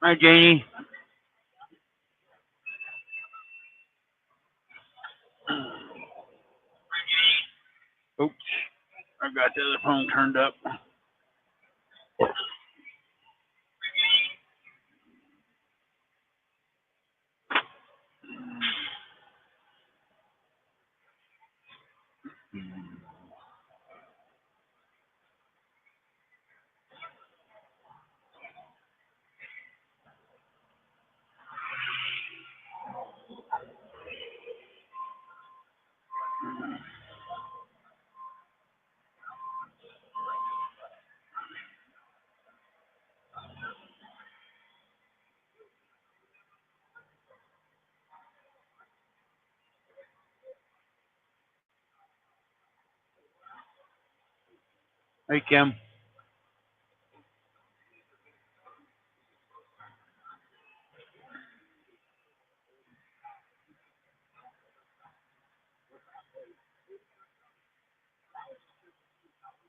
Hi, Janie. Oops, I got the other phone turned up. Hey, Kim.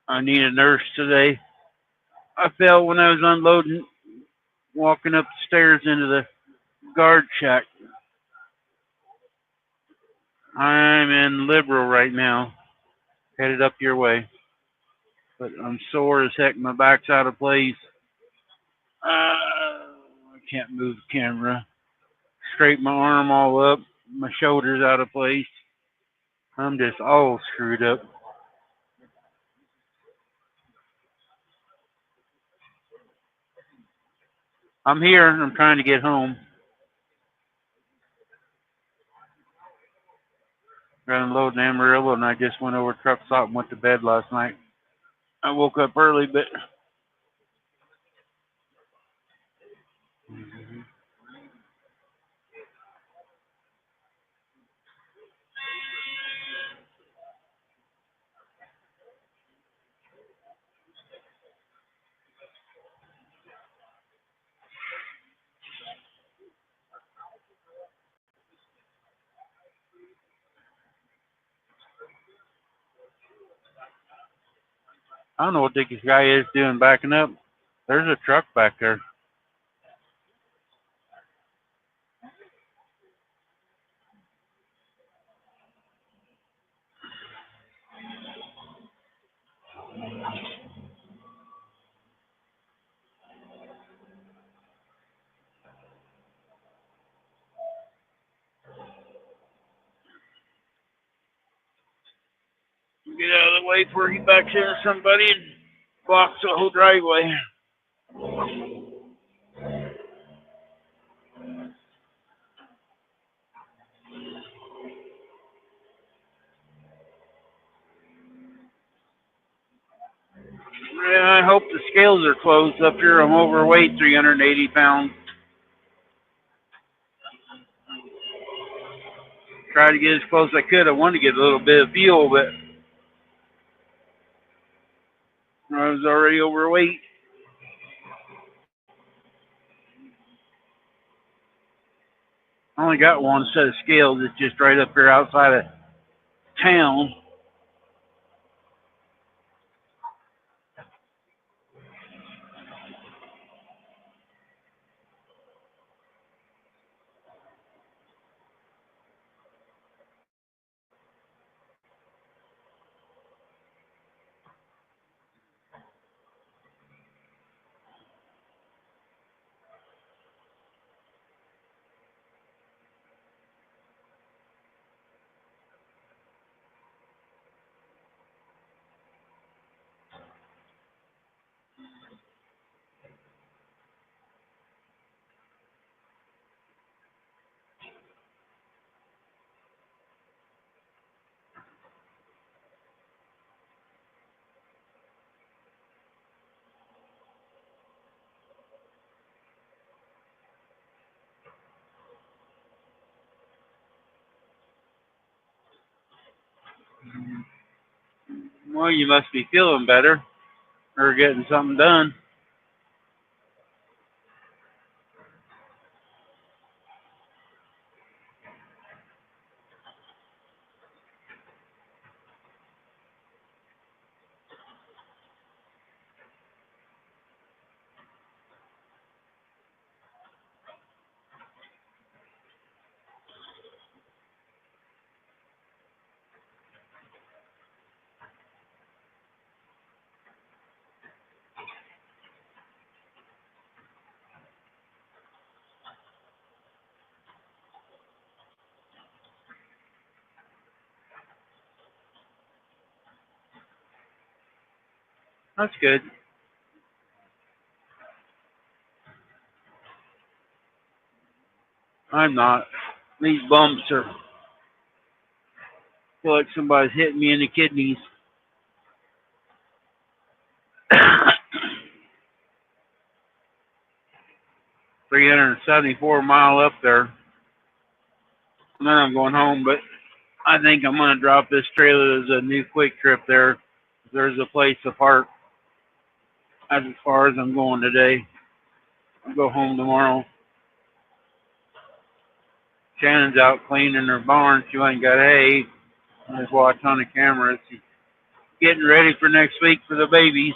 I need a nurse today. I fell when I was unloading, walking up the stairs into the guard shack. I'm in Liberal right now, headed up your way. But I'm sore as heck. My back's out of place. I can't move the camera. Straighten my arm all up. My shoulder's out of place. I'm just all screwed up. I'm here. I'm trying to get home. Got unloading Amarillo, and I just went over truck stop and went to bed last night. I woke up early, but I don't know what this guy is doing backing up. There's a truck back there. Get out of the way before he backs into somebody and blocks the whole driveway. Yeah, I hope the scales are closed up here. I'm overweight, 380 pounds. Tried to get as close as I could. I wanted to get a little bit of feel, but I was already overweight. I only got one set of scales. It's just right up here outside of town. Well, you must be feeling better or getting something done. That's good. I'm not. These bumps are feel like somebody's hitting me in the kidneys. 374 mile up there. And then I'm going home, but I think I'm gonna drop this trailer as a new quick trip there. There's a place to park. That's as far as I'm going today. I'll go home tomorrow. Shannon's out cleaning her barn. She ain't got hay. I just watch on the camera. She's getting ready for next week for the babies.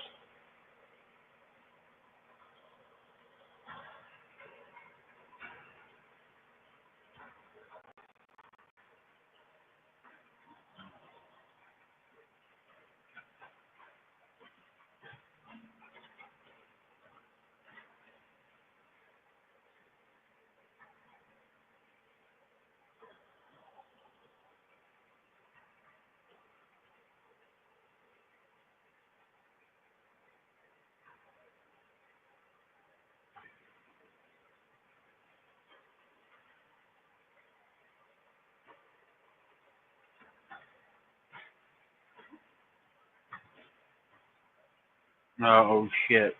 Oh shit.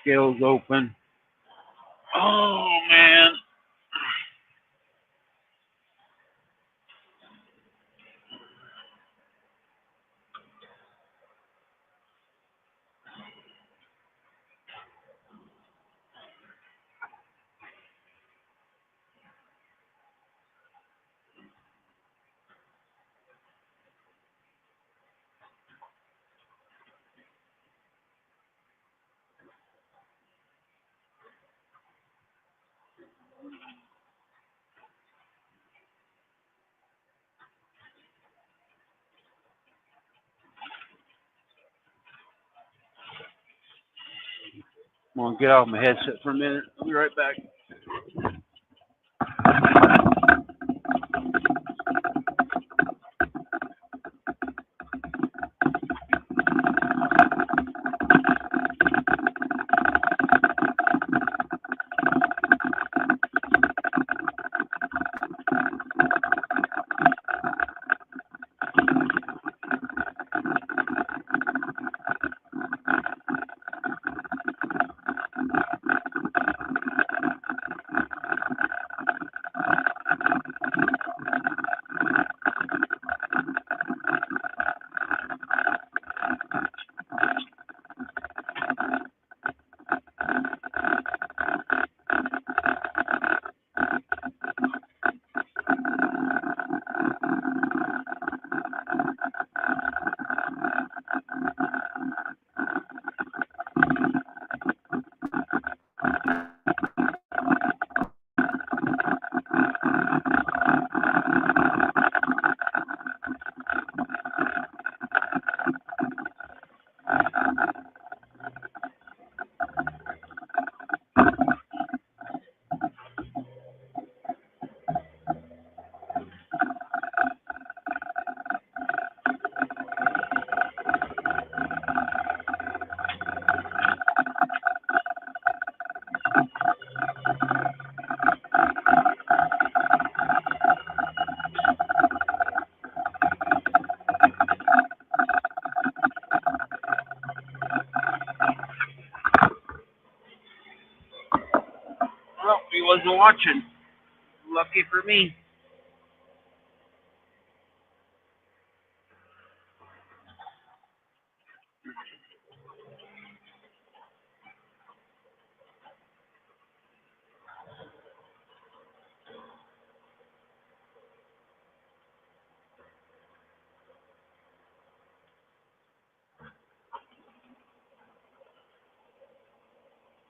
Scales open. Oh man. I'm gonna get off my headset for a minute. I'll be right back. Well, he wasn't watching. Lucky for me.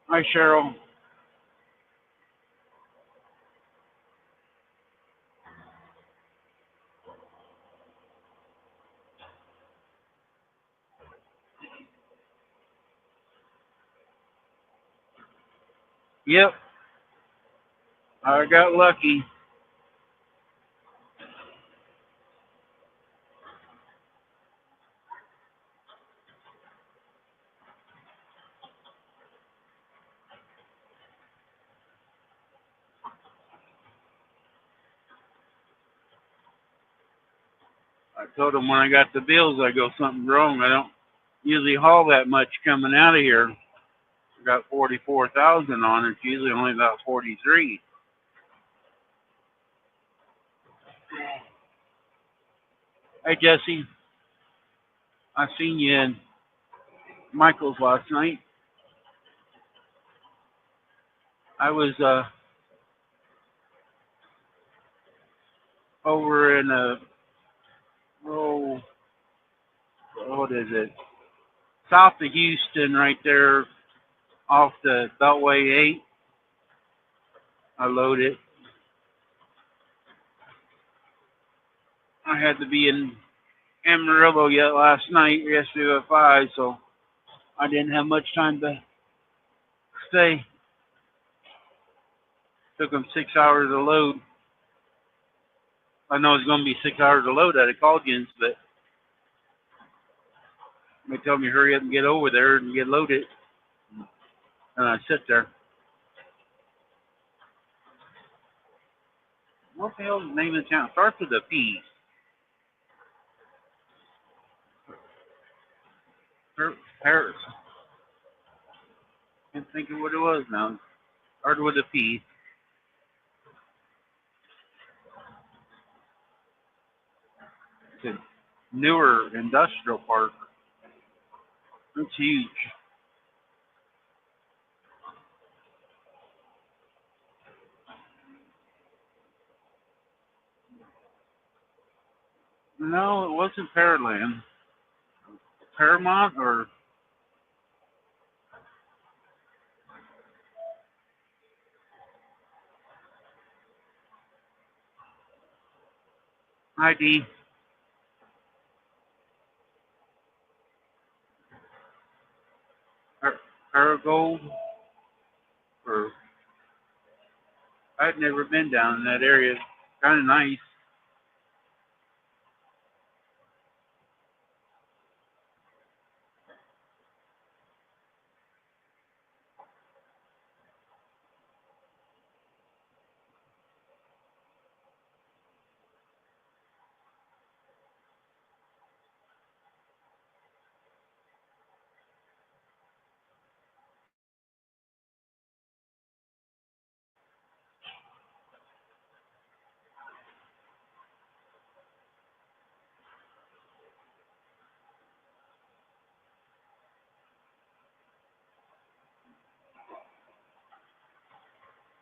Hi, Cheryl. Yep, I got lucky. I told him when I got the bills, I go, something's wrong. I don't usually haul that much coming out of here. I got 44,000 on it. It's usually only about 43. Hey Jesse, I seen you in Michael's last night. I was over in oh, what is it? South of Houston, right there off the Beltway 8. I loaded. I had to be in Amarillo yet last night, yesterday at 5, so I didn't have much time to stay. Took them 6 hours to load. I know it's going to be 6 hours to load at a Colgins, but they tell me hurry up and get over there and get loaded. And I sit there. What the hell is the name of the town? Starts with a P. Paris. Can't think of what it was now. Started with a P. It's a newer industrial park. It's huge. No, it wasn't Pearland. Paramount or ID. Paragold. Or I'd never been down in that area. Kind of nice.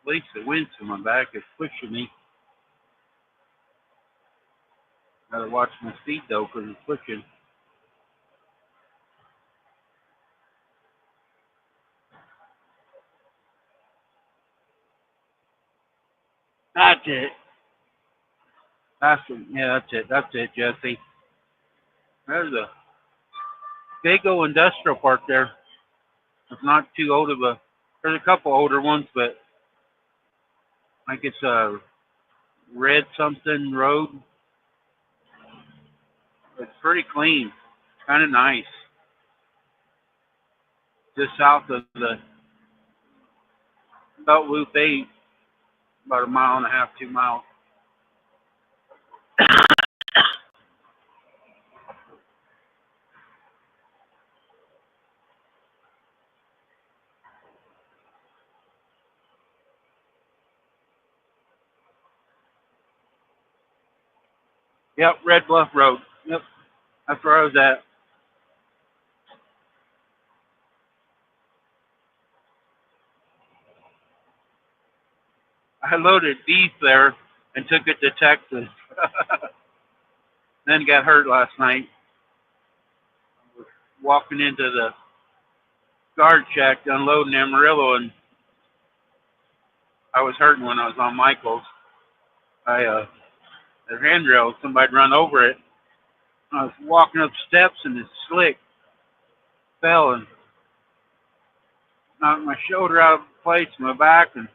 At least the wind's in my back is pushing me. Gotta watch my speed though, 'cause it's pushing. That's it. That's it. Yeah, that's it. That's it, Jesse. There's a big old industrial park there. It's not too old of a. There's a couple older ones, but I think it's a Red something road. It's pretty clean. Kind of nice. Just south of the Belt Loop 8, about a mile and a half, 2 miles. Yep, Red Bluff Road. Yep, that's where I was at. I loaded beef there and took it to Texas. Then got hurt last night. Walking into the guard shack, unloading Amarillo, and I was hurting when I was on Michael's. The handrail, somebody run over it. I was walking up steps and it slick fell and knocked my shoulder out of place, my back, and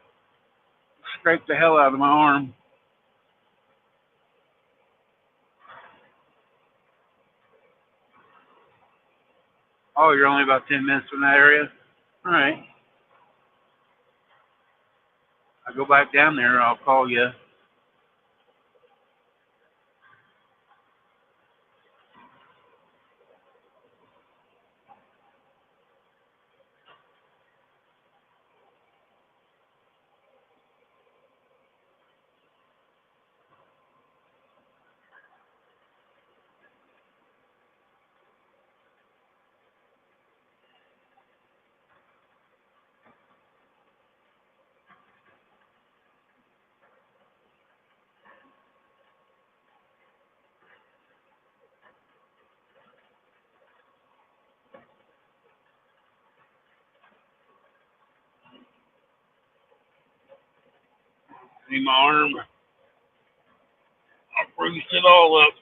scraped the hell out of my arm. Oh, you're only about 10 minutes from that area? All right. I'll go back down there. I'll call you. See my arm? I bruised it all up.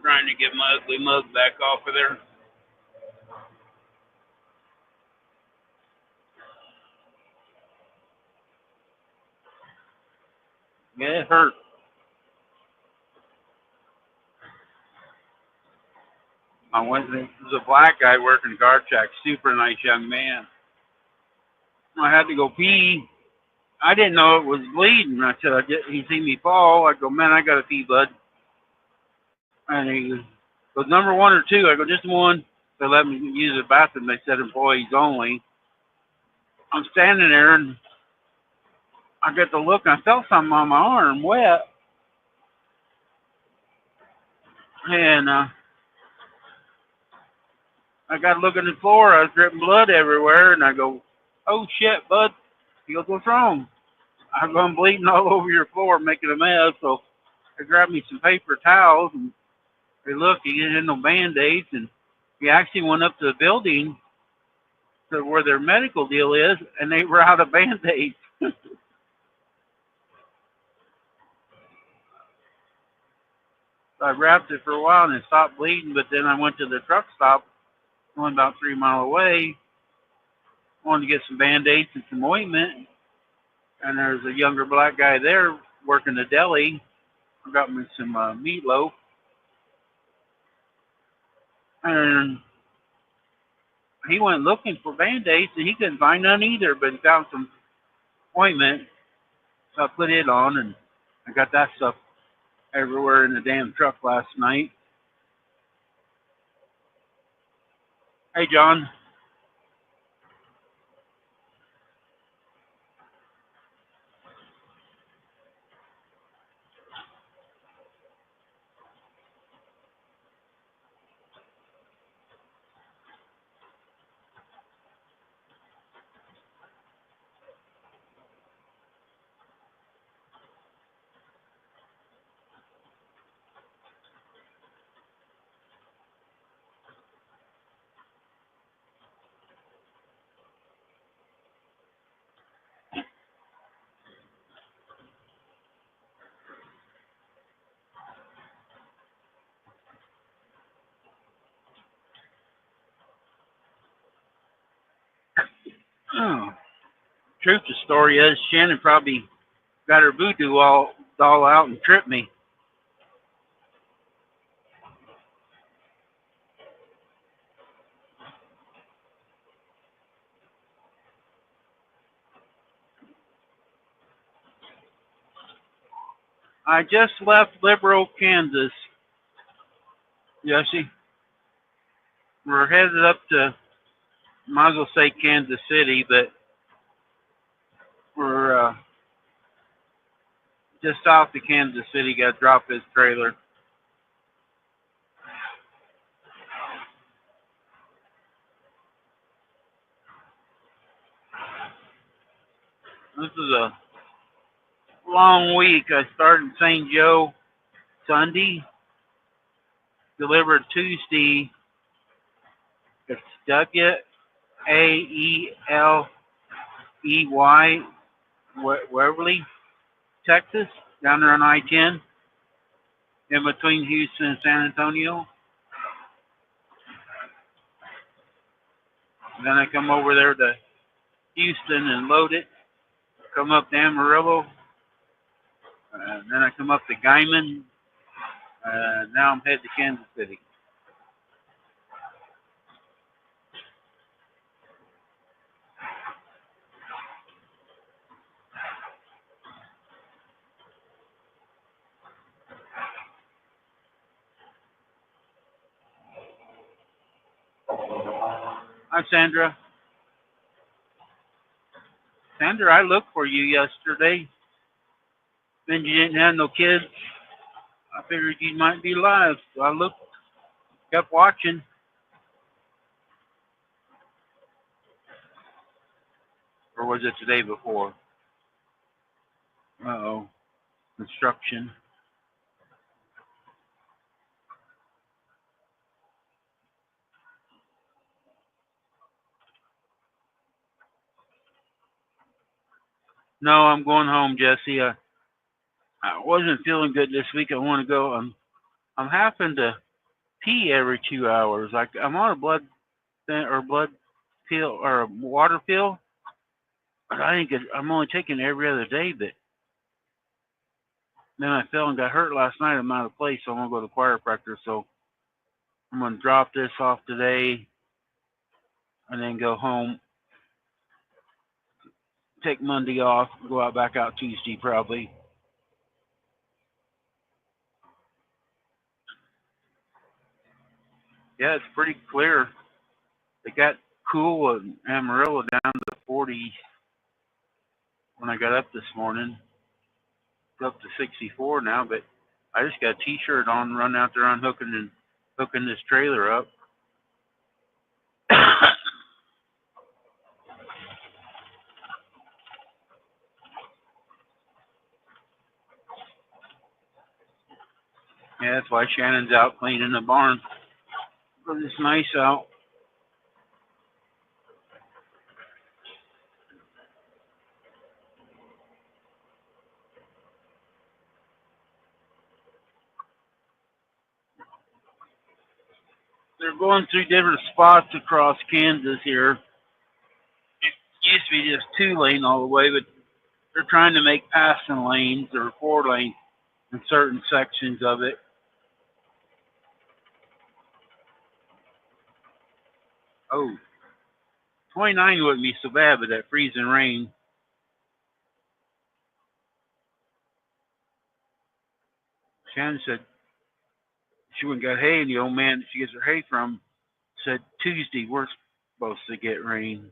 Trying to get my ugly mug back off of there. Yeah, it hurt. I went. There was a black guy working guard shack. Super nice young man. I had to go pee. I didn't know it was bleeding. I said, he seen me fall. I go, man, I got to pee, bud. And he goes, number one or two? I go, just one. They let me use the bathroom. They said employees only. I'm standing there and I get the look and I felt something on my arm, wet. And I got to look at the floor. I was dripping blood everywhere. And I go, oh, shit, bud. He goes, what's wrong? I'm going bleeding all over your floor, making a mess. So they grabbed me some paper towels and they looked. He didn't have no Band-Aids. And he actually went up to the building to where their medical deal is, and they were out of Band-Aids. So I wrapped it for a while and it stopped bleeding, but then I went to the truck stop, only about 3 miles away, wanted to get some Band-Aids and some ointment, and there's a younger black guy there working the deli. I got me some meatloaf, and he went looking for Band-Aids, and he couldn't find none either, but he found some ointment, so I put it on, and I got that stuff everywhere in the damn truck last night. Hey, John. Oh. Truth of the story is Shannon probably got her voodoo doll out and tripped me. I just left Liberal, Kansas, Jesse. We're headed up to, might as well say Kansas City, but we're just south of Kansas City. Got to drop his trailer. This is a long week. I started in St. Joe Sunday, delivered Tuesday. It's Waeley, Waverly, Texas, down there on I-10, in between Houston and San Antonio. And then I come over there to Houston and load it, come up to Amarillo, and then I come up to Guymon, and now I'm headed to Kansas City. Hi, Sandra. Sandra, I looked for you yesterday. Then you didn't have no kids. I figured you might be alive, so I looked. Kept watching. Or was it the day before? Uh-oh. Construction. No, I'm going home, Jesse. I wasn't feeling good this week. I want to go. I'm having to pee every 2 hours. Like I'm on a blood thin or blood pill or a water pill, but I think I'm only taking it every other day. But then I fell and got hurt last night. I'm out of place, so I'm gonna go to the chiropractor. So I'm gonna drop this off today and then go home. Take Monday off. Go out back out Tuesday probably. Yeah, it's pretty clear. It got cool in Amarillo down to 40 when I got up this morning. It's up to 64 now, but I just got a T-shirt on, run out there unhooking and hooking this trailer up. Yeah, that's why Shannon's out cleaning the barn. Because it's nice out. They're going through different spots across Kansas here. It used to be just 2 lane all the way, but they're trying to make passing lanes or 4 lane in certain sections of it. Oh, 29 wouldn't be so bad, but that freezing rain. Shannon said she went and got hay, and the old man that she gets her hay from said Tuesday we're supposed to get rain.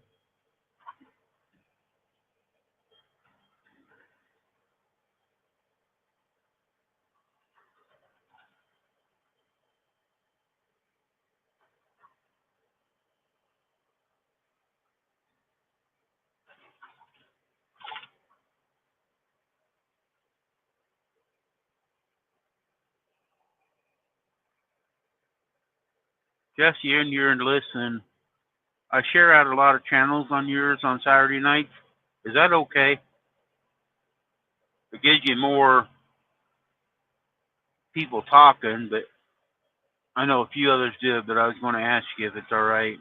Jesse, you're listening. I share out a lot of channels on yours on Saturday nights. Is that okay? It gives you more people talking, but I know a few others do, but I was going to ask you if it's all right.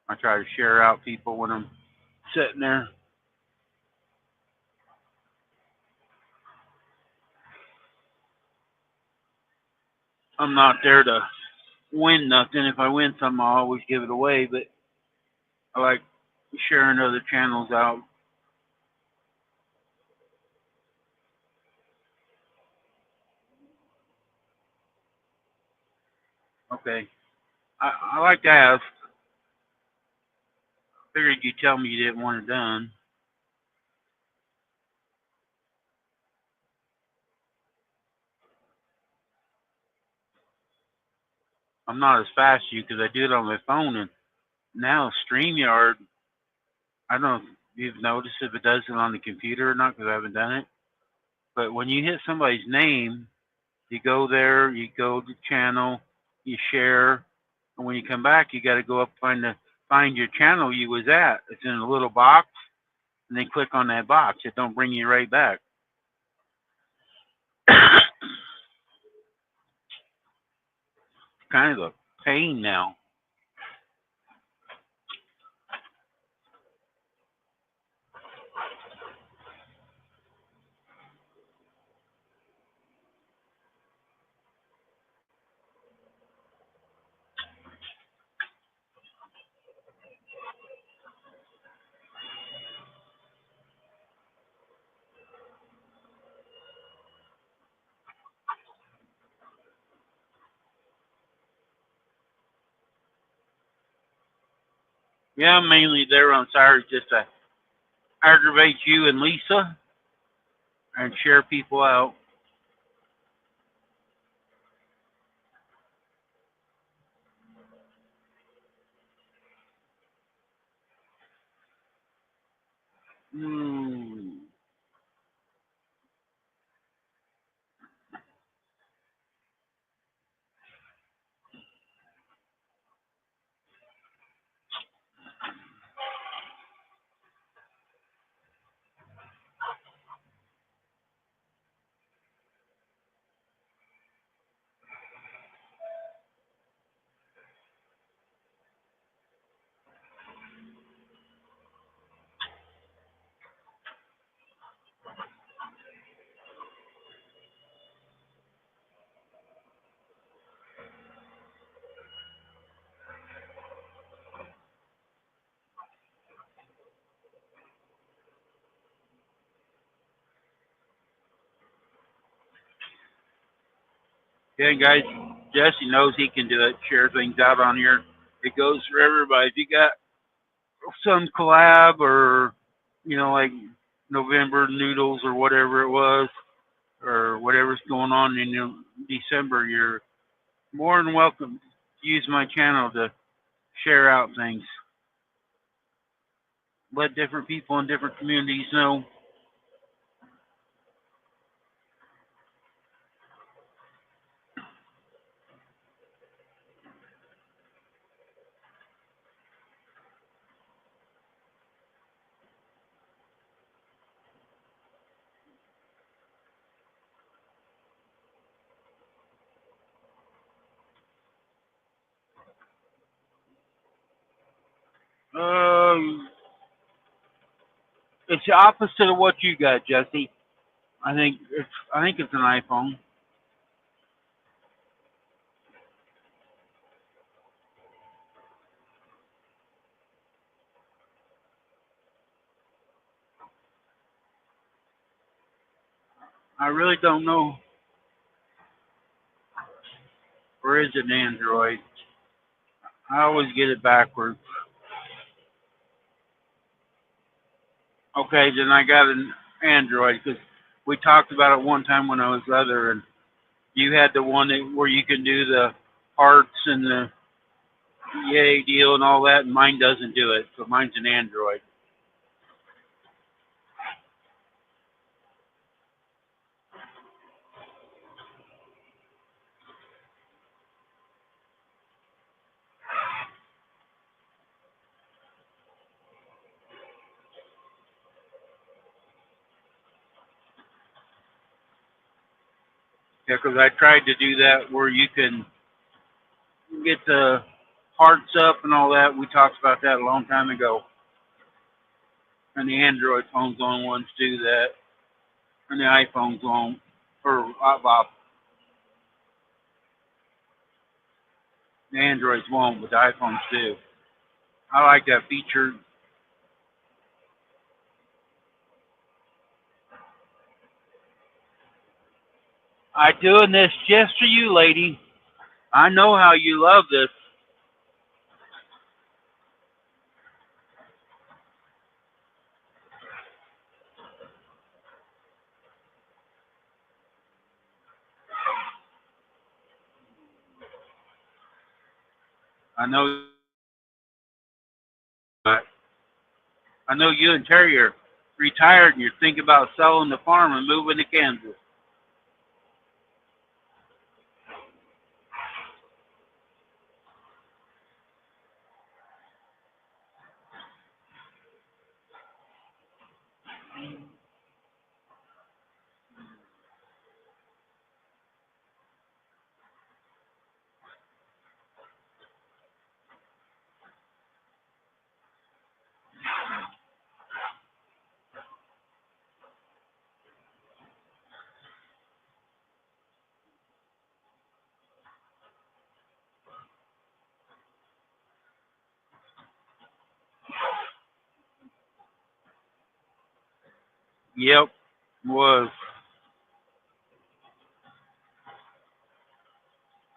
I try to share out people when I'm sitting there. I'm not there to win nothing. If I win something, I'll always give it away, but I like sharing other channels out. Okay. I like to ask. Figured you'd tell me you didn't want it done. I'm not as fast as you because I do it on my phone, and now StreamYard, I don't know if you've noticed if it does it on the computer or not because I haven't done it. But when you hit somebody's name, you go there, you go to channel, you share, and when you come back, you got to go up find your channel you was at. It's in a little box, and then click on that box. It don't bring you right back. Kind of a pain now. Yeah, I'm mainly there on Saturday just to aggravate you and Lisa and share people out. Hmm. Yeah, guys, Jesse knows he can do it. Share things out on here. It goes for everybody. If you got some collab or, like November noodles or whatever it was, or whatever's going on in December, you're more than welcome to use my channel to share out things. Let different people in different communities know. Um, it's the opposite of what you got, Jesse. I think it's an iPhone. I really don't know. Or is it an Android? I always get it backwards. Okay, then I got an Android because we talked about it one time when I was other, and you had the one where you can do the hearts and the yay deal and all that, and mine doesn't do it. So mine's an Android. Yeah, because I tried to do that where you can get the hearts up and all that. We talked about that a long time ago. And the Android phones the only ones do that, and the iPhones won't. Or the Androids won't, but the iPhones do. I like that feature. I'm doing this just for you, lady. I know how you love this. I know. I know you and Terry are retired and you're thinking about selling the farm and moving to Kansas. Yep, was.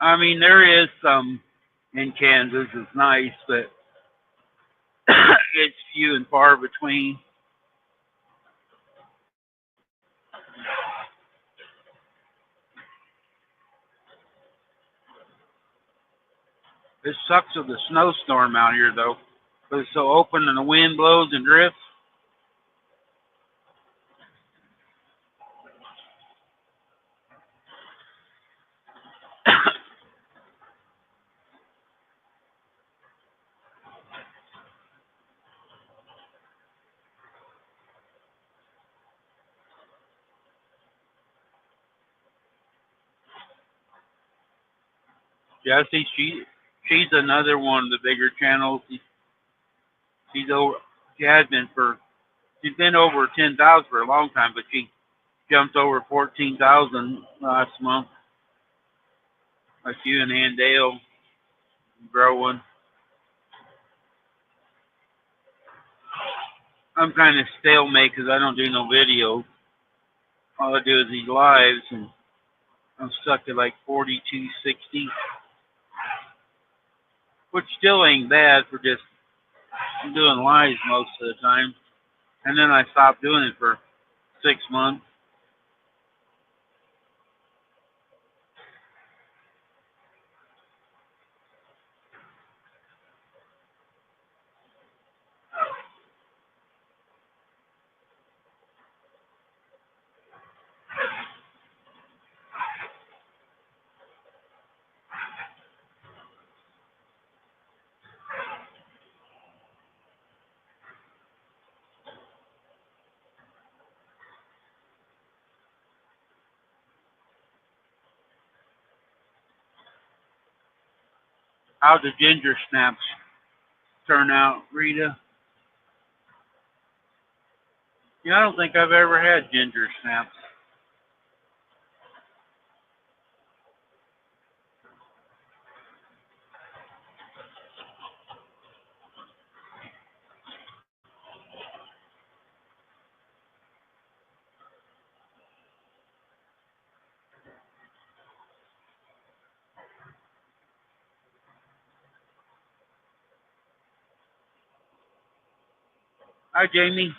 I mean, there is some in Kansas. It's nice, but it's few and far between. It sucks with the snowstorm out here, though. But it's so open and the wind blows and drifts. Jesse, she's another one of the bigger channels. She's over. She has been for. She's been over 10,000 for a long time, but she jumped over 14,000 last month. Like you and Ann Dale growing. I'm kind of stalemate because I don't do no videos. All I do is these lives, and I'm stuck at like 4260, which still ain't bad for just doing lives most of the time. And then I stopped doing it for 6 months. How'd the ginger snaps turn out, Rita? I don't think I've ever had ginger snaps. Hi, Jamie.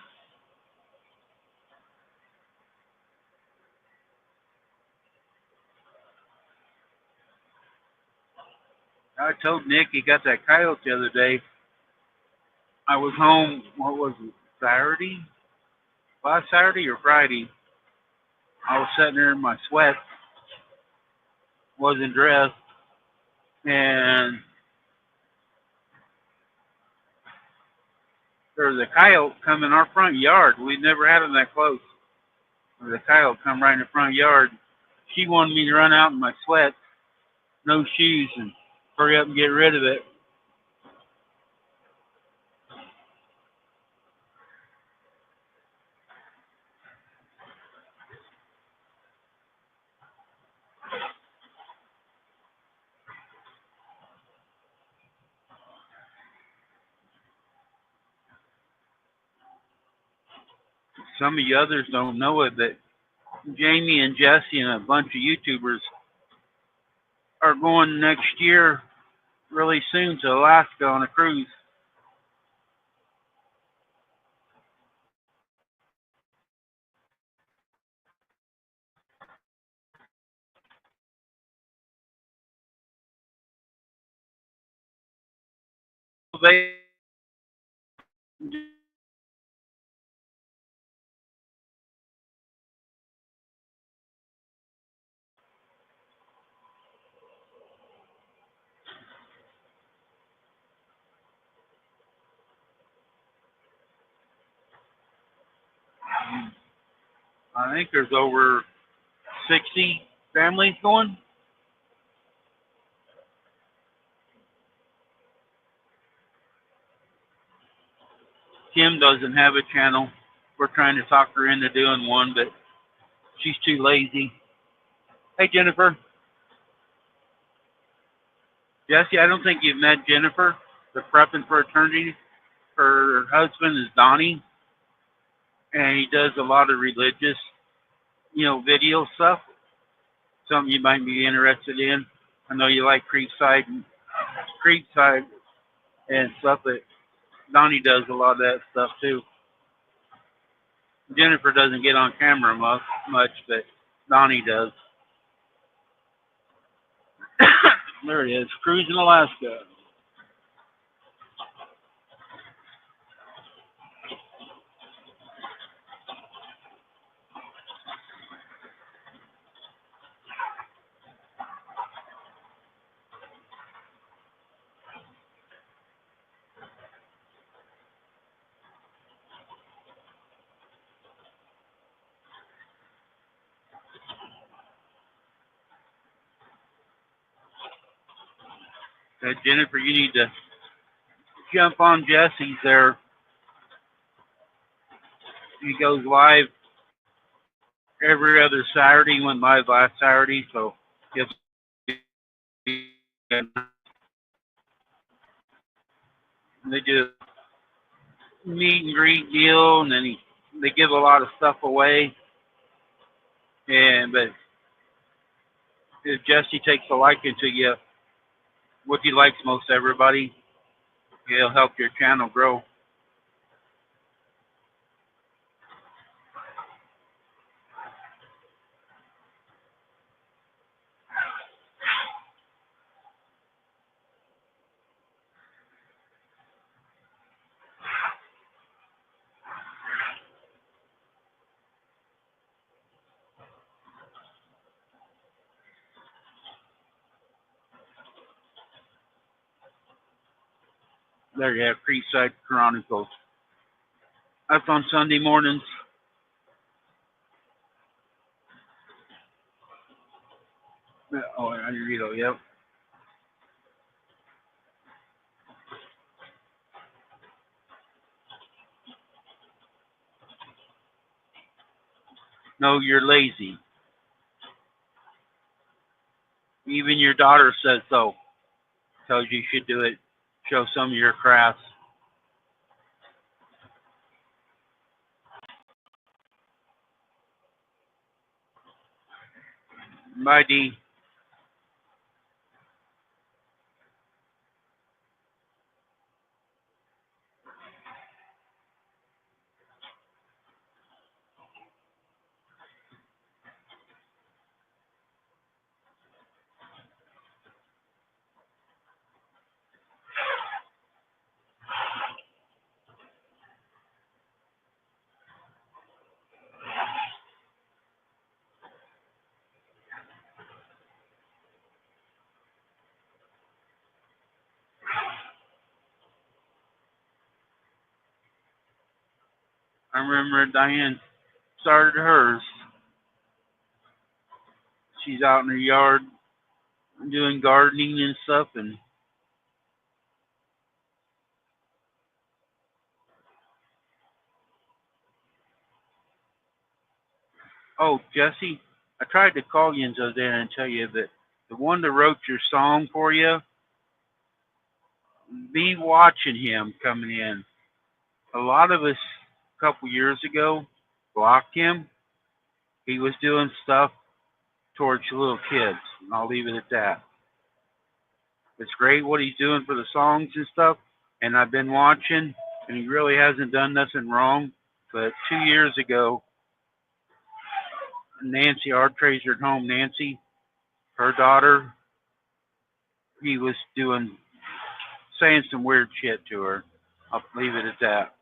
I told Nick he got that coyote the other day. I was home, what was it, Saturday? Last Saturday or Friday? I was sitting there in my sweats, wasn't dressed, and there was a coyote come in our front yard. We'd never had him that close. There was a coyote come right in the front yard. She wanted me to run out in my sweats, no shoes, and hurry up and get rid of it. Some of you others don't know it, but Jamie and Jesse and a bunch of YouTubers are going next year really soon to Alaska on a cruise. They I think there's over 60 families going. Kim doesn't have a channel. We're trying to talk her into doing one, but she's too lazy. Hey, Jennifer. Jesse, I don't think you've met Jennifer. The prepping for eternity. Her husband is Donnie, and he does a lot of religious, video stuff. Something you might be interested in. I know you like Creekside and stuff, but Donnie does a lot of that stuff too. Jennifer doesn't get on camera much, but Donnie does. There it is, cruising Alaska. Jennifer, you need to jump on Jesse's there. He goes live every other Saturday. He went live last Saturday, so just they do meet and greet deal, and then they give a lot of stuff away. And but if Jesse takes a liking to you, what he likes most everybody, he'll help your channel grow. There you have Creekside Chronicles. That's on Sunday mornings. Oh, Andrew, yep. No, you're lazy. Even your daughter says so. Tells you should do it. Show some of your crafts. Bye, D. I remember Diane started hers. She's out in her yard doing gardening and stuff, and oh, Jesse, I tried to call you the other day and tell you that the one that wrote your song for you, be watching him coming in. A lot of us a couple years ago blocked him. He was doing stuff towards little kids, and I'll leave it at that. It's great what he's doing for the songs and stuff, and I've been watching, and he really hasn't done nothing wrong. But 2 years ago, Nancy, our treasure at home, Nancy, her daughter, he was saying some weird shit to her. I'll leave it at that.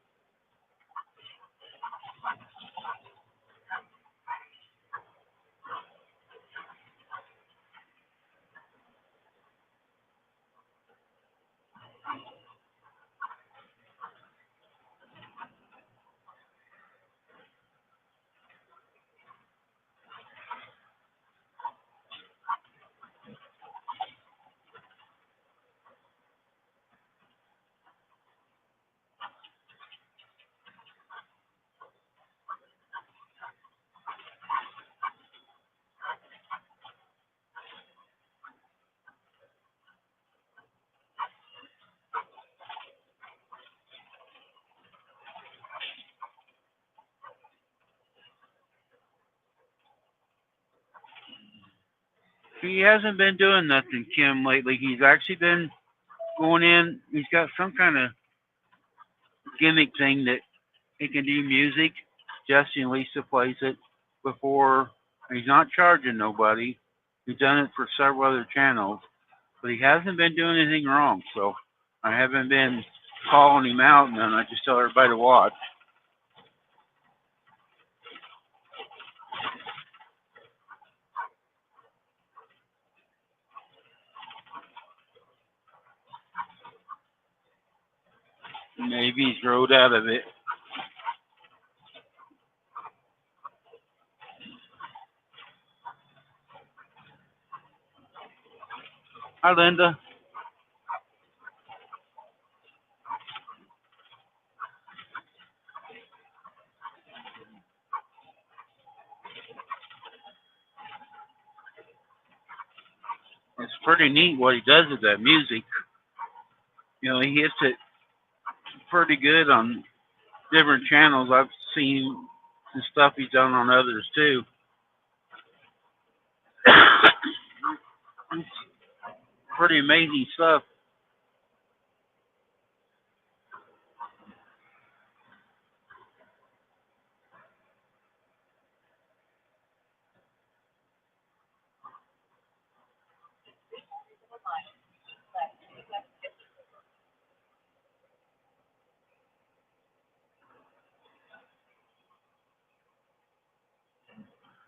He hasn't been doing nothing, Kim, lately. He's actually been going in. He's got some kind of gimmick thing that he can do music. Jesse and Lisa plays it before. He's not charging nobody. He's done it for several other channels, but he hasn't been doing anything wrong. So I haven't been calling him out, and then I just tell everybody to watch. Maybe he's rode out of it. Hi, Linda. pretty neat what he does with that music. You know, he hits it pretty good on different channels. I've seen some stuff he's done on others too. It's pretty amazing stuff.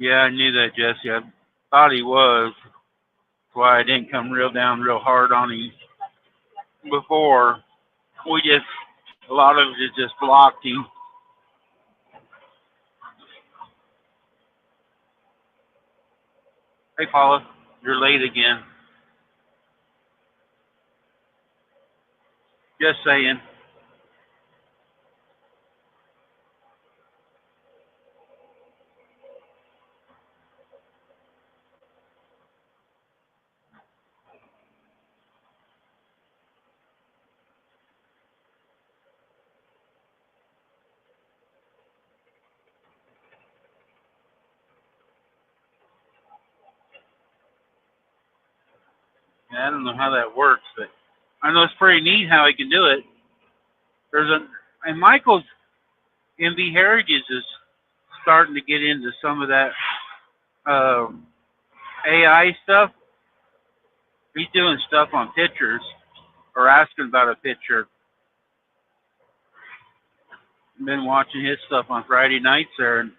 Yeah, I knew that, Jesse. I thought he was. That's why I didn't come real down real hard on him before. We just, a lot of it just blocked him. Hey, Paula, you're late again. Just saying. Yeah, I don't know how that works, but I know it's pretty neat how he can do it. There's a, and Michael's MV Heritage is starting to get into some of that um, AI stuff. He's doing stuff on pictures or asking about a picture. Been watching his stuff on Friday nights there, and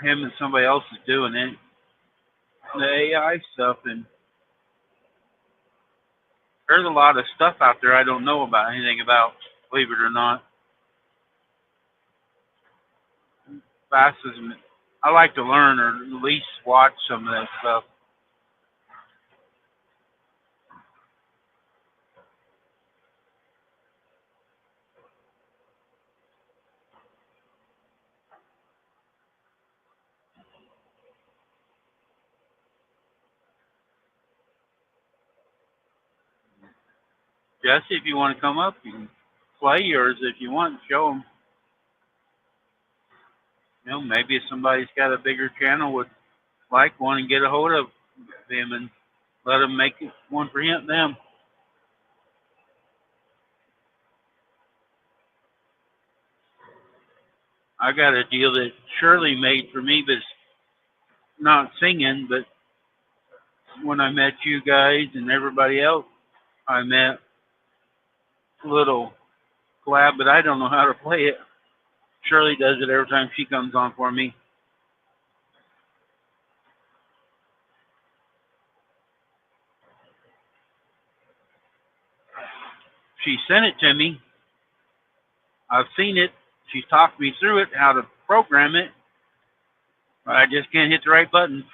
him and somebody else is doing it, the AI stuff, and there's a lot of stuff out there I don't know about anything about, believe it or not. Fascism. I like to learn or at least watch some of that stuff. Jesse, if you want to come up, you can play yours if you want. Show them. You know, maybe if somebody's got a bigger channel would like one and get a hold of them and let them make it one for him, them. I got a deal that Shirley made for me, but it's not singing. But when I met you guys and everybody else, I met a little collab, but I don't know how to play it. Shirley does it every time she comes on for me. She sent it to me. I've seen it. She's talked me through it, how to program it. I just can't hit the right buttons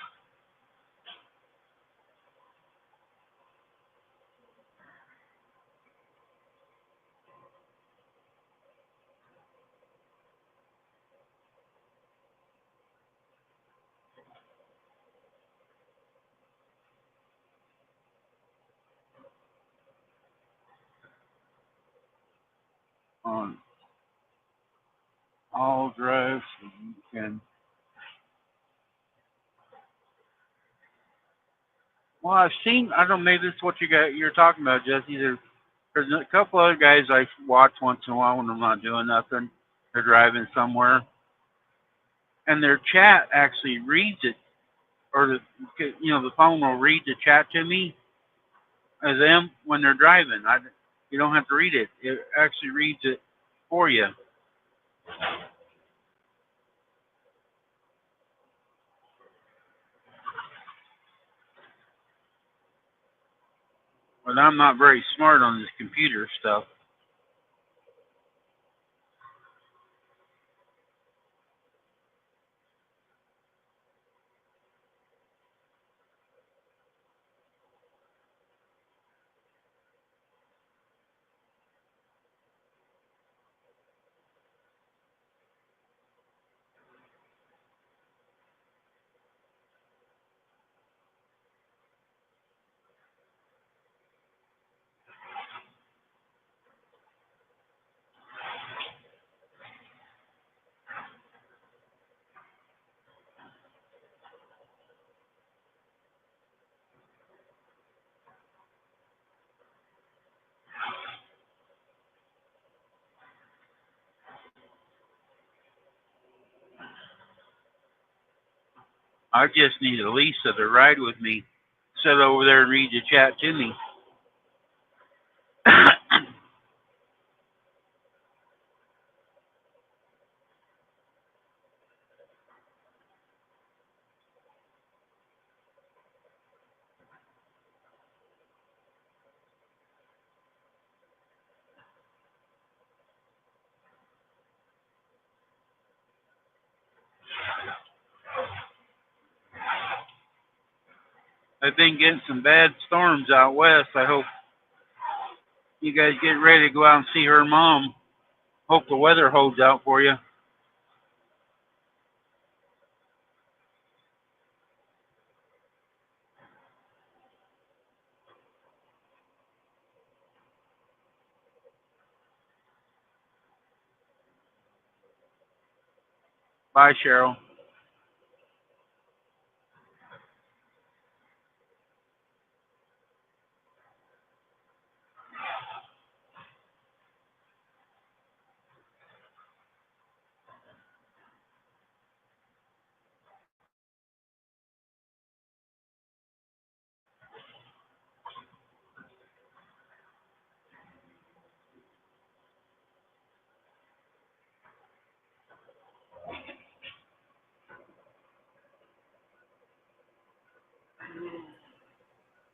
on all drives. And well, I've seen. I don't know. Maybe this is what you're talking about, Jesse. There's a couple other guys I watch once in a while when I'm not doing nothing. They're driving somewhere, and their chat actually reads it, or the phone will read the chat to me as them when they're driving. You don't have to read it. It actually reads it for you. But I'm not very smart on this computer stuff. I just need a Lisa to ride with me, sit over there and read the chat to me. I've been getting some bad storms out west. I hope you guys get ready to go out and see her mom. Hope the weather holds out for you. Bye, Cheryl.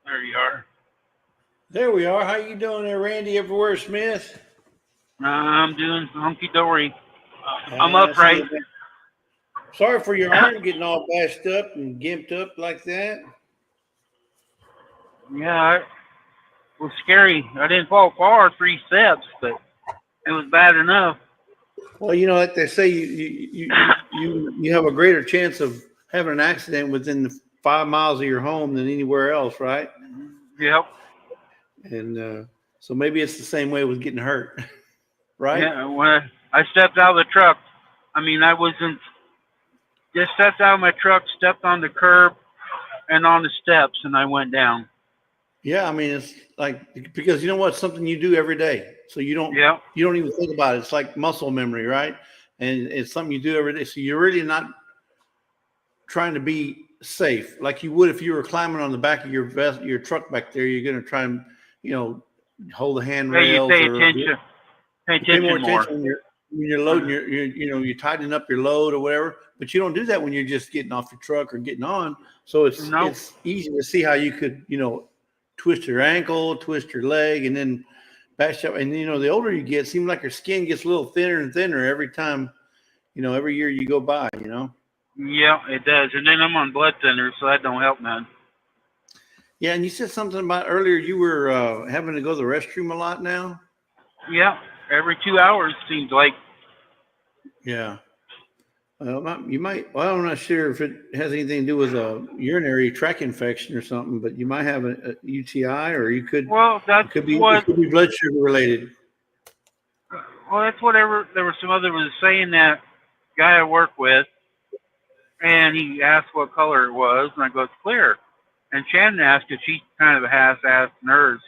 There you are. There we are. How you doing there, Randy Everywhere Smith? I'm doing hunky dory. I'm upright. Sorry for your arm getting all bashed up and gimped up like that. Yeah, it was scary. I didn't fall far, 3 steps, but it was bad enough. Well, you know, like they say, you have a greater chance of having an accident within 5 miles of your home than anywhere else, right? Yep. And so maybe it's the same way with getting hurt, right? Yeah, when I stepped out of the truck, I mean, I wasn't, just stepped out of my truck, stepped on the curb and on the steps, and I went down. Yeah, I mean, it's like, because you know what, something you do every day, so you don't even think about it. It's like muscle memory, right? And it's something you do every day, so you're really not trying to be safe like you would if you were climbing on the back of your truck back there. You're going to try and, hold the handrails. Yeah, you pay attention more when you're loading you're tightening up your load or whatever, but you don't do that when you're just getting off your truck or getting on. So it's easy to see how you could, twist your ankle, twist your leg, and then bash up. And the older you get, it seems like your skin gets a little thinner and thinner every time, every year you go by, Yeah, it does. And then I'm on blood thinners, so that don't help none. Yeah, and you said something about earlier you were having to go to the restroom a lot now? Yeah, every 2 hours seems like. Yeah. You might, well, I'm not sure if it has anything to do with a urinary tract infection or something, but you might have a UTI, or you could, it could be blood sugar related. Well, that's whatever. There was some other was saying that guy I work with, and he asked what color it was, and I go, it's clear. And Shannon asked if she kind of has asked hers,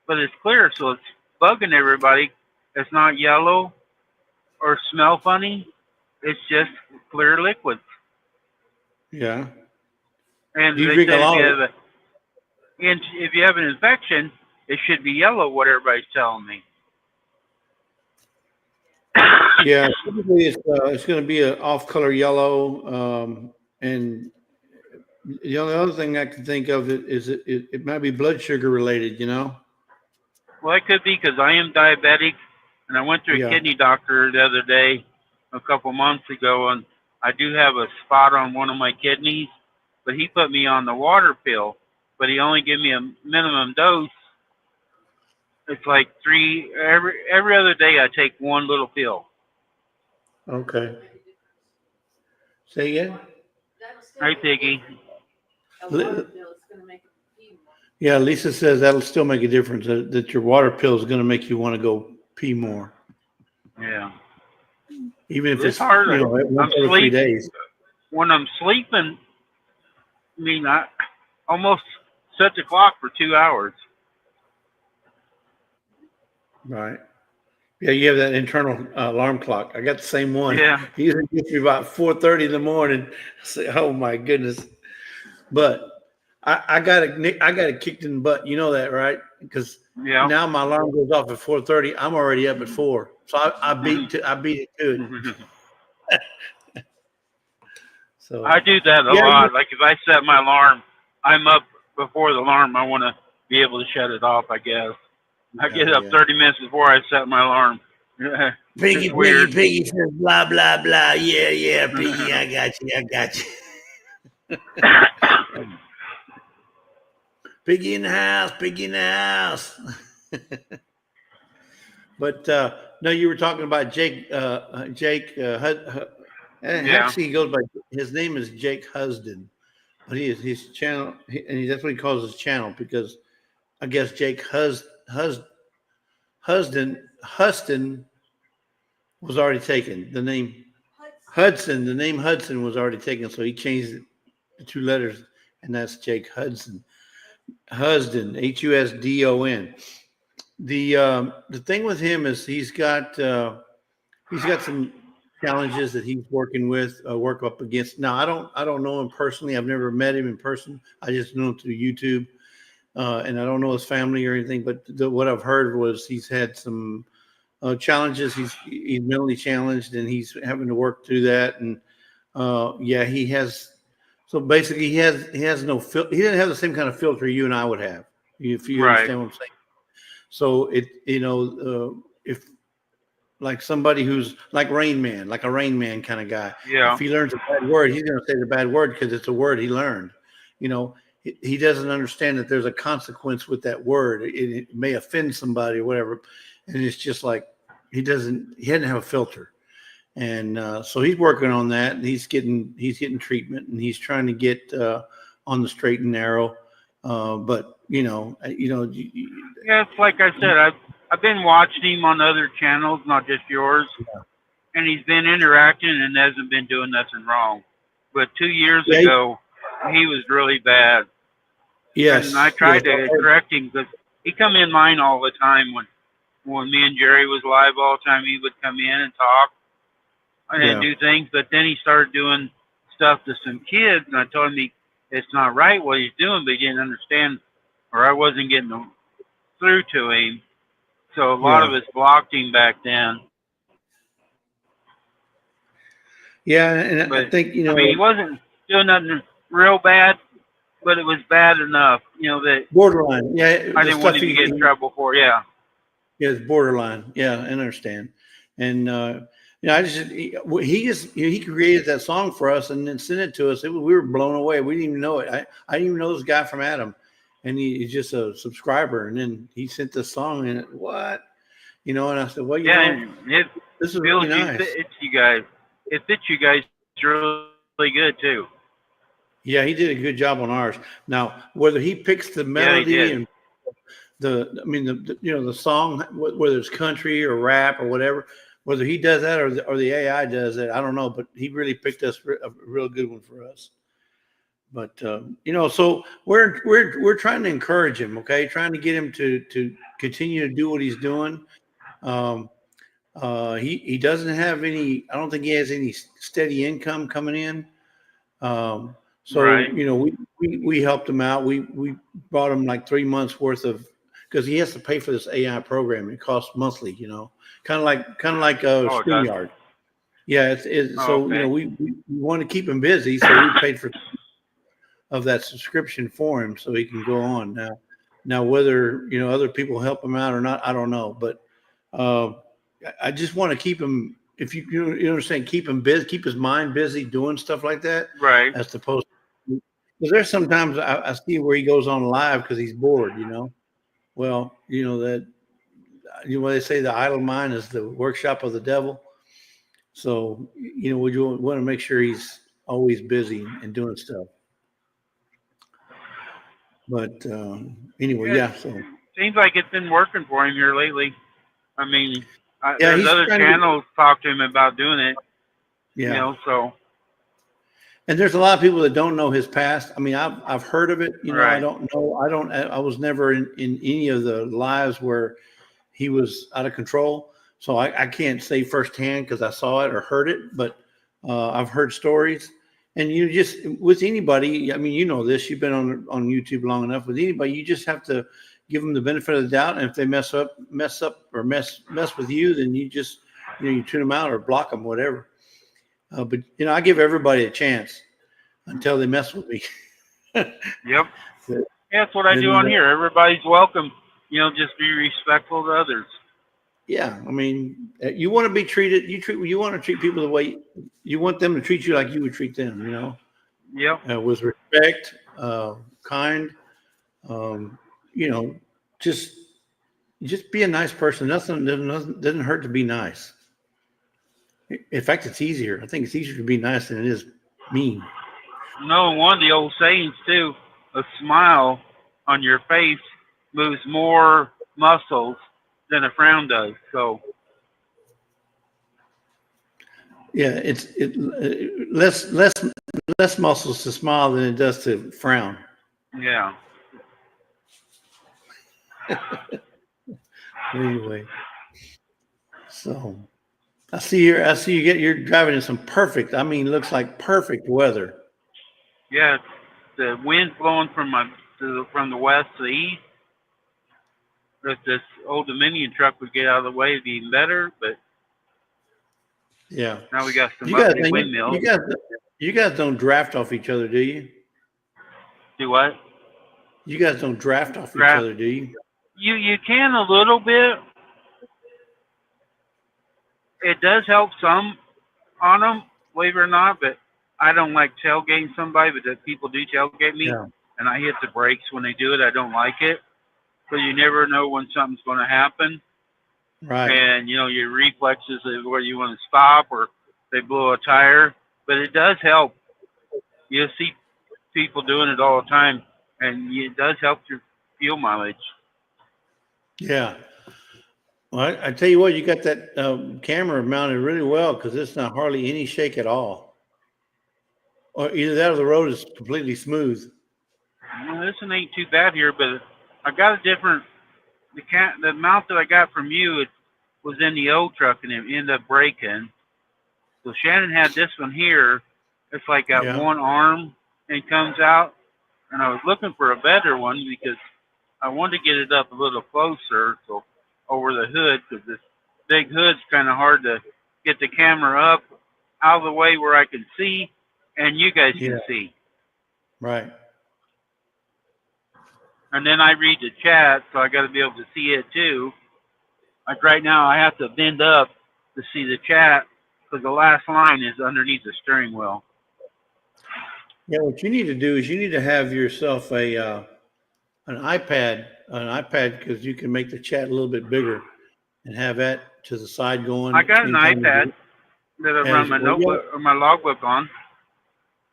but it's clear, so it's bugging everybody. It's not yellow or smell funny. It's just clear liquid. Yeah. And do you drink a lot? If you have an infection, it should be yellow, what everybody's telling me. Yeah, typically it's going to be an off-color yellow, and the only other thing I can think of is it might be blood sugar related, Well, it could be because I am diabetic, and I went to a kidney doctor the other day, a couple months ago, and I do have a spot on one of my kidneys, but he put me on the water pill, but he only gave me a minimum dose. It's like every other day I take one little pill. Okay. Say again? Hi, Piggy. Yeah, Lisa says that'll still make a difference, that your water pill is going to make you want to go pee more. Yeah. Even if it's hard, once every 3 days. When I'm sleeping, I mean, I almost set the clock for 2 hours. Right. Yeah, you have that internal alarm clock. I got the same one. Yeah. He usually gets me about 4:30 in the morning. I say, oh my goodness. But I got it kicked in the butt. You know that, right? Because Yeah. now my alarm goes off at 4:30. I'm already up at 4. So I beat it to it. So I do that a lot. Like if I set my alarm, I'm up before the alarm. I want to be able to shut it off, I guess. I get up 30 minutes before I set my alarm. Piggy says blah blah blah. Yeah, Piggy, I got you. Piggy in the house. But no, you were talking about Jake. Actually, he goes by, his name is Jake Husden, but his channel, and that's what he calls his channel, because I guess Jake Husden was already taken. The name Hudson, the name Hudson was already taken, so he changed it to 2 letters, and that's Jake Husden, Husden, Husdon. The thing with him is he's got some challenges that he's working with, work up against. Now I don't know him personally. I've never met him in person. I just know him through YouTube, and I don't know his family or anything. But what I've heard was he's had some challenges. He's mentally challenged, and he's having to work through that. And yeah, he has. So basically, he has no filter. He doesn't have the same kind of filter you and I would have, if you understand what I'm saying. So if like somebody who's like Rain Man, like a Rain Man kind of guy, if he learns a bad word, he's going to say the bad word because it's a word he learned. He doesn't understand that there's a consequence with that word. It may offend somebody or whatever, and it's just like he doesn't have a filter. And so he's working on that, and he's getting treatment, and he's trying to get on the straight and narrow. But yeah, it's like I said, I've been watching him on other channels, not just yours, and he's been interacting and hasn't been doing nothing wrong. But 2 years ago, he was really bad. Yes, and I tried to correct him because he come in line all the time when me and Jerry was live all the time. He would come in and talk and do things, but then he started doing stuff to some kids, and I told him it's not right what he's doing, but he didn't understand, or I wasn't getting through to him. So a lot of us blocked him back then. Yeah, and I think, I mean, he wasn't doing nothing real bad, but it was bad enough, that borderline. Yeah, I didn't want him to get in trouble for. Yeah, it's borderline. Yeah, I understand. And he created that song for us and then sent it to us. We were blown away. We didn't even know it. I didn't even know this guy from Adam, and he's just a subscriber. And then he sent this song, and what, and I said, well, this is really nice. It fits you guys really good too. Yeah, he did a good job on ours. Now, whether he picks the melody and the song, whether it's country or rap or whatever, whether he does that or the AI does it, I don't know. But he really picked us a real good one for us. But so we're trying to encourage him, okay, trying to get him to continue to do what he's doing. He doesn't have any. I don't think he has any steady income coming in. We helped him out. We brought him like 3 months worth of, because he has to pay for this AI program. It costs monthly, kind of like StreamYard. Yeah, we want to keep him busy, so we paid for of that subscription for him so he can go on. Now whether other people help him out or not, I don't know, but I just want to keep him. If you understand, keep him busy, keep his mind busy doing stuff like that, right? As opposed to, because there's sometimes I see where he goes on live because he's bored. Well, that they say the idle mind is the workshop of the devil. So we want to make sure he's always busy and doing stuff. But anyway, so seems like it's been working for him here lately. I mean, there's other channels talk to him about doing it. Yeah. So. And there's a lot of people that don't know his past. I mean, I've heard of it. Right. I don't know. I was never in any of the lives where he was out of control. So I can't say firsthand because I saw it or heard it, but I've heard stories. And you just, with anybody, I mean, you know this, you've been on YouTube long enough. With anybody, you just have to give them the benefit of the doubt. And if they mess up or mess with you, then you just, you tune them out or block them, whatever. But I give everybody a chance until they mess with me. Yep. That's what I do on here. Everybody's welcome. Just be respectful to others. Yeah, I mean, you want to be treated. You want to treat people the way you want them to treat you, like you would treat them. Yep. With respect, kind. Just be a nice person. Nothing doesn't hurt to be nice. In fact, it's easier. I think it's easier to be nice than it is mean. One of the old sayings too: a smile on your face moves more muscles than a frown does. So yeah, it's less muscles to smile than it does to frown. Yeah. Anyway, so I see you're driving in some perfect. I mean, looks like perfect weather. Yeah, the wind's blowing from the west to the east. If this old Dominion truck would get out of the way, it'd be even better. But yeah, now we got some ugly windmills. You guys don't draft off each other, do you? Do what? You guys don't draft off each other, do you? You can a little bit. It does help some on them, believe it or not. But I don't like tailgating somebody, but that people do tailgate me, and I hit the brakes when they do it. I don't like it. So you never know when something's going to happen. Right. And, your reflexes of where you want to stop or they blow a tire. But it does help. You see people doing it all the time, and it does help your fuel mileage. Yeah. Well, I tell you what, you got that camera mounted really well because it's not hardly any shake at all. Or either that or the road is completely smooth. This one ain't too bad here, but I got a different. The mount that I got from you, it was in the old truck, and it ended up breaking. So Shannon had this one here. It's like got one arm and comes out, and I was looking for a better one because I wanted to get it up a little closer, so over the hood, because this big hood's kind of hard to get the camera up out of the way where I can see, and you guys can see. Right. And then I read the chat, so I got to be able to see it too. Like right now, I have to bend up to see the chat because the last line is underneath the steering wheel. Yeah, what you need to do is you need to have yourself an iPad, because you can make the chat a little bit bigger and have that to the side going. I got an iPad that I run my notebook or my logbook on.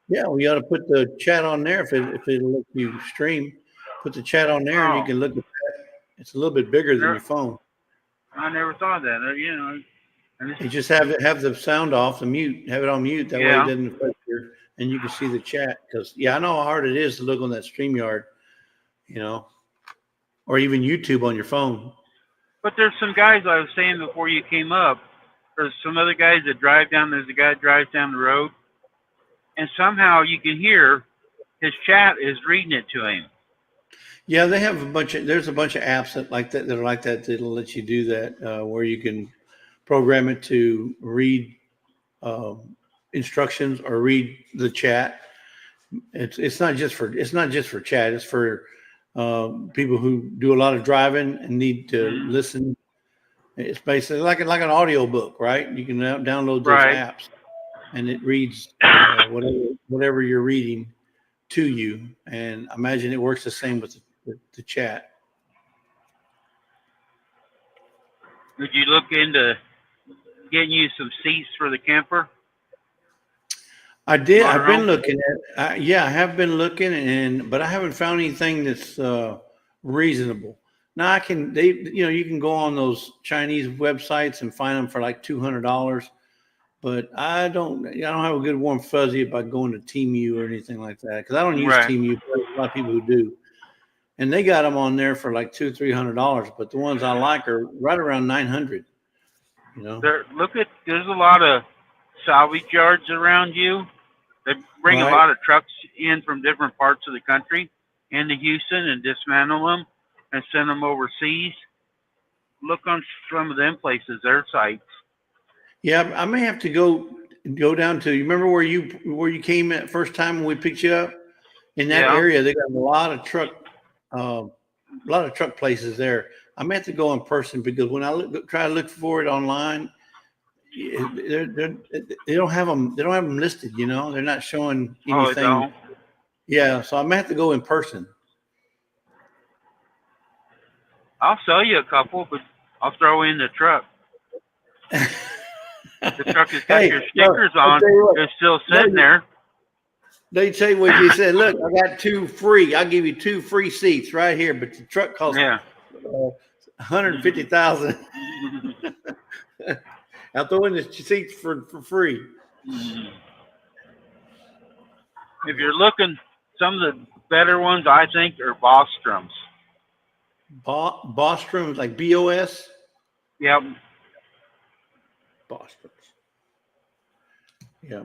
Yeah, we ought to put the chat on there if it'll let you stream. Put the chat on there, and you can look at that. It's a little bit bigger than your phone. I never thought that. You just have the sound off, have it on mute. That way it doesn't affect and you can see the chat. Because I know how hard it is to look on that StreamYard, or even YouTube on your phone. But there's some guys I was saying before you came up. There's some other guys that drive down. There's a guy that drives down the road, and somehow you can hear his chat is reading it to him. Yeah, they have there's a bunch of apps that are like that that'll let you do that, where you can program it to read instructions or read the chat. It's not just for chat. It's for people who do a lot of driving and need to listen. It's basically like an audio book, right? You can download those apps, and it reads whatever you're reading to you. And I imagine it works the same with the chat. Would you look into getting you some seats for the camper? I did. I've been looking at. I have been looking, but I haven't found anything that's reasonable. Now you can go on those Chinese websites and find them for like $200, but I don't have a good warm fuzzy about going to Temu or anything like that because I don't use Temu. But a lot of people who do, and they got them on there for like $200-300. But the ones I like are right around $900. You know. There's a lot of salvage yards around you. They bring a Right. lot of trucks in from different parts of the country into Houston and dismantle them and send them overseas. Look on some of them places, their sites. Yeah, I may have to go down to. You remember where you came at first time when we picked you up in that Yeah. area? They got a lot of truck places there. I may have to go in person because when I try to look for it online, they don't have them. They don't have them listed. You know, they're not showing Oh, I anything. don't. Yeah, so I may have to go in person. I'll sell you a couple, but I'll throw in the truck. The truck has got Hey, your no, stickers I'll on. tell you what, It's still no, sitting there. they tell you what you said. Look, I got 2 free. I'll give you 2 free seats right here, but the truck costs Yeah. 150,000. I'll throw in the seats for free. If you're looking, some of the better ones I think are Bostrom's. Bostrom, like BOS. Yep. Bostrom. Yeah.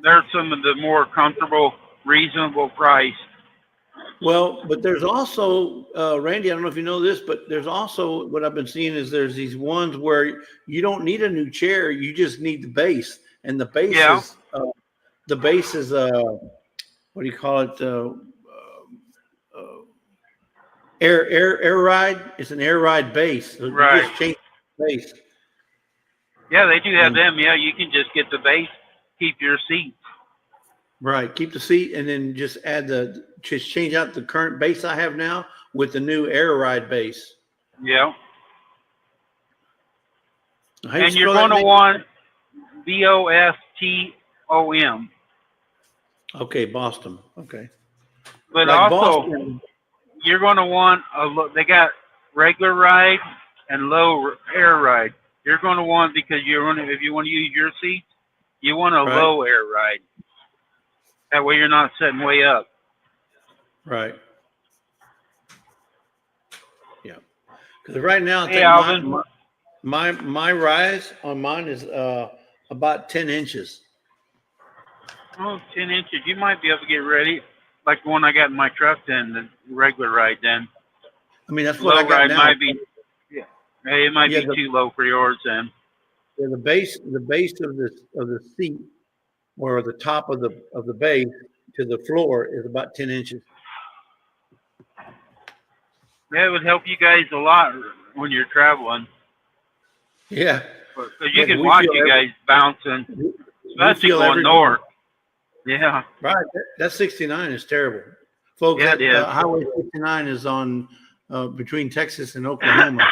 They're some of the more comfortable, reasonable price. Well, but there's also Randy. I don't know if you know this, but there's also what I've been seeing is there's these ones where you don't need a new chair, you just need the base, and the base Yeah. is what do you call it? Air ride. It's an air ride base. So Right. You just change the base. Yeah, they do have And- them. Yeah, you can just get the base, keep your seat. Right. Keep the seat and then just just change out the current base I have now with the new air ride base. Yeah. How you And you're spell that going to name? want BOSTOM. Okay, Boston. Okay. But Like also, Boston. you're going to want they got regular ride and low air ride. You're going to want, because if you want to use your seat, you want a Right. low air ride. That way you're not sitting way up. Right. Yeah. Because right now, I Hey, think Alvin. my rise on mine is about 10 inches. Oh, 10 inches. You might be able to get ready, like the one I got in my truck then, the regular ride then. I mean, that's what Low I got ride now. might be, hey, it might Yeah, be too low for yours then. Yeah, the base of the seat, or the top of the base to the floor, is about 10 inches. Yeah, it would help you guys a lot when you're traveling. Yeah. Because Yeah, you can we watch feel you guys bouncing, especially feel going every- north. Yeah. Right. That 69 is terrible. Folks, Yeah, it is. Highway 69 is on between Texas and Oklahoma,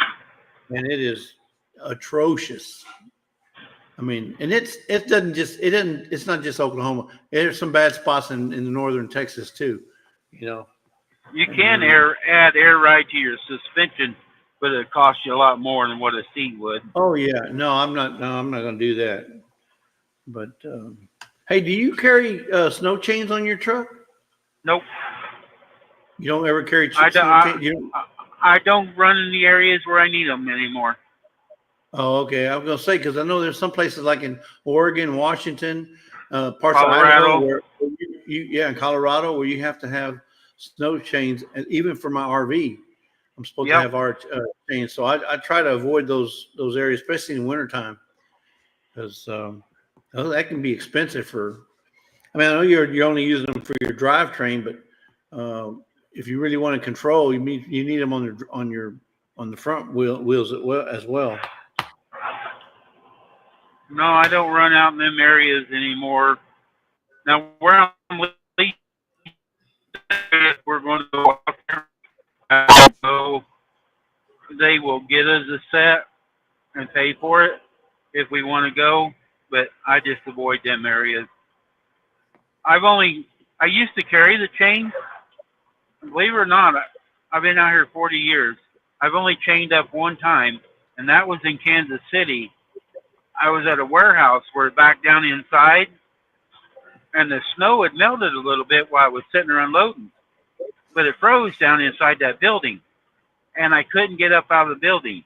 and it is atrocious. I mean, and it's not just Oklahoma. There's some bad spots in the northern Texas too, you know. You can add air ride to your suspension, but it costs you a lot more than what a seat would. Oh yeah, no, I'm not going to do that. But hey, do you carry snow chains on your truck? Nope. You don't ever carry I snow chains? I don't run in the areas where I need them anymore. Oh, okay. I was going to say, because I know there's some places like in Oregon, Washington, parts Colorado. of Idaho, where in Colorado, where you have to have snow chains, and even for my RV, I'm supposed to have our chains. So I try to avoid those areas, especially in wintertime, because that can be expensive I know you're only using them for your drivetrain, but if you really want to control, you need them on the front wheels as well. No, I don't run out in them areas anymore. Now, where I'm leaving, we're going to go out there. So they will get us a set and pay for it if we want to go, but I just avoid them areas. I used to carry the chain. Believe it or not, I've been out here 40 years. I've only chained up one time, and that was in Kansas City. I was at a warehouse where back down inside, and the snow had melted a little bit while I was sitting there unloading. But it froze down inside that building, and I couldn't get up out of the building.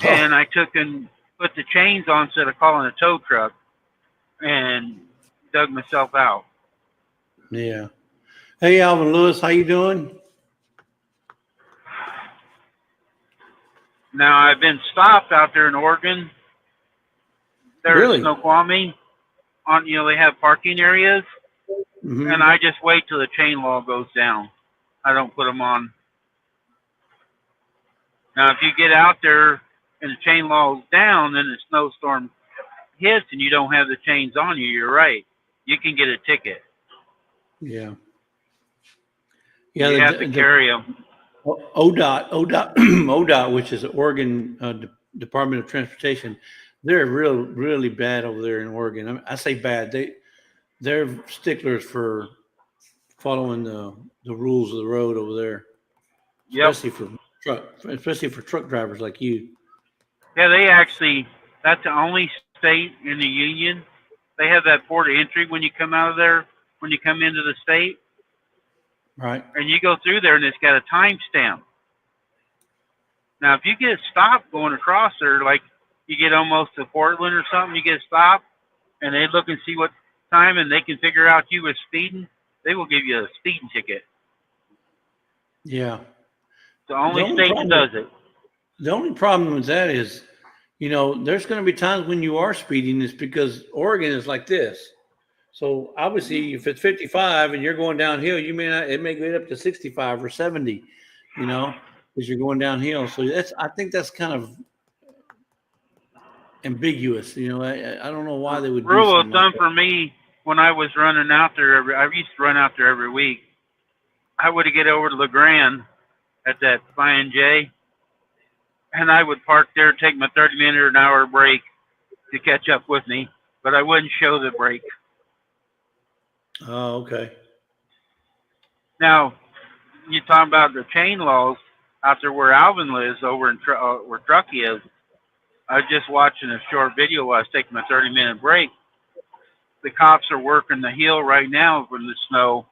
and I took and put the chains on instead of calling a tow truck, and dug myself out. Yeah. Hey, Alvin Lewis, how you doing? Now I've been stopped out there in Oregon. There's Really? Snoqualmie. They have parking areas, Mm-hmm. and I just wait till the chain law goes down. I don't put them on. Now, if you get out there and the chain law is down, then the snowstorm hits and you don't have the chains on you, you're right. You can get a ticket. Yeah. Yeah, you have to carry them. ODOT, which is the Oregon Department of Transportation, they're really bad over there in Oregon. I say bad. They're sticklers for following the rules of the road over there, especially for truck drivers like you. Yeah, that's the only state in the union. They have that port of entry when you come out of there, when you come into the state. Right. And you go through there and it's got a timestamp. Now, if you get stopped going across there, like you get almost to Portland or something, you get stopped, and they look and see what time, and they can figure out you were speeding, they will give you a speeding ticket. Yeah. The only state that does it. The only problem with that is, there's going to be times when you are speeding. It's because Oregon is like this. So obviously, if it's 55 and you're going downhill, it may get up to 65 or 70, because you're going downhill. So I think that's kind of ambiguous. I don't know why they would do rule of something thumb like for me when I was running out there. I used to run out there every week. I would get over to LeGrand at that Flying J, and I would park there, take my 30-minute or an hour break to catch up with me, but I wouldn't show the break. Oh, okay. Now, you talking about the chain laws out there where Alvin lives, over in where Truckee is. I was just watching a short video while I was taking my 30-minute break. The cops are working the hill right now from the snow.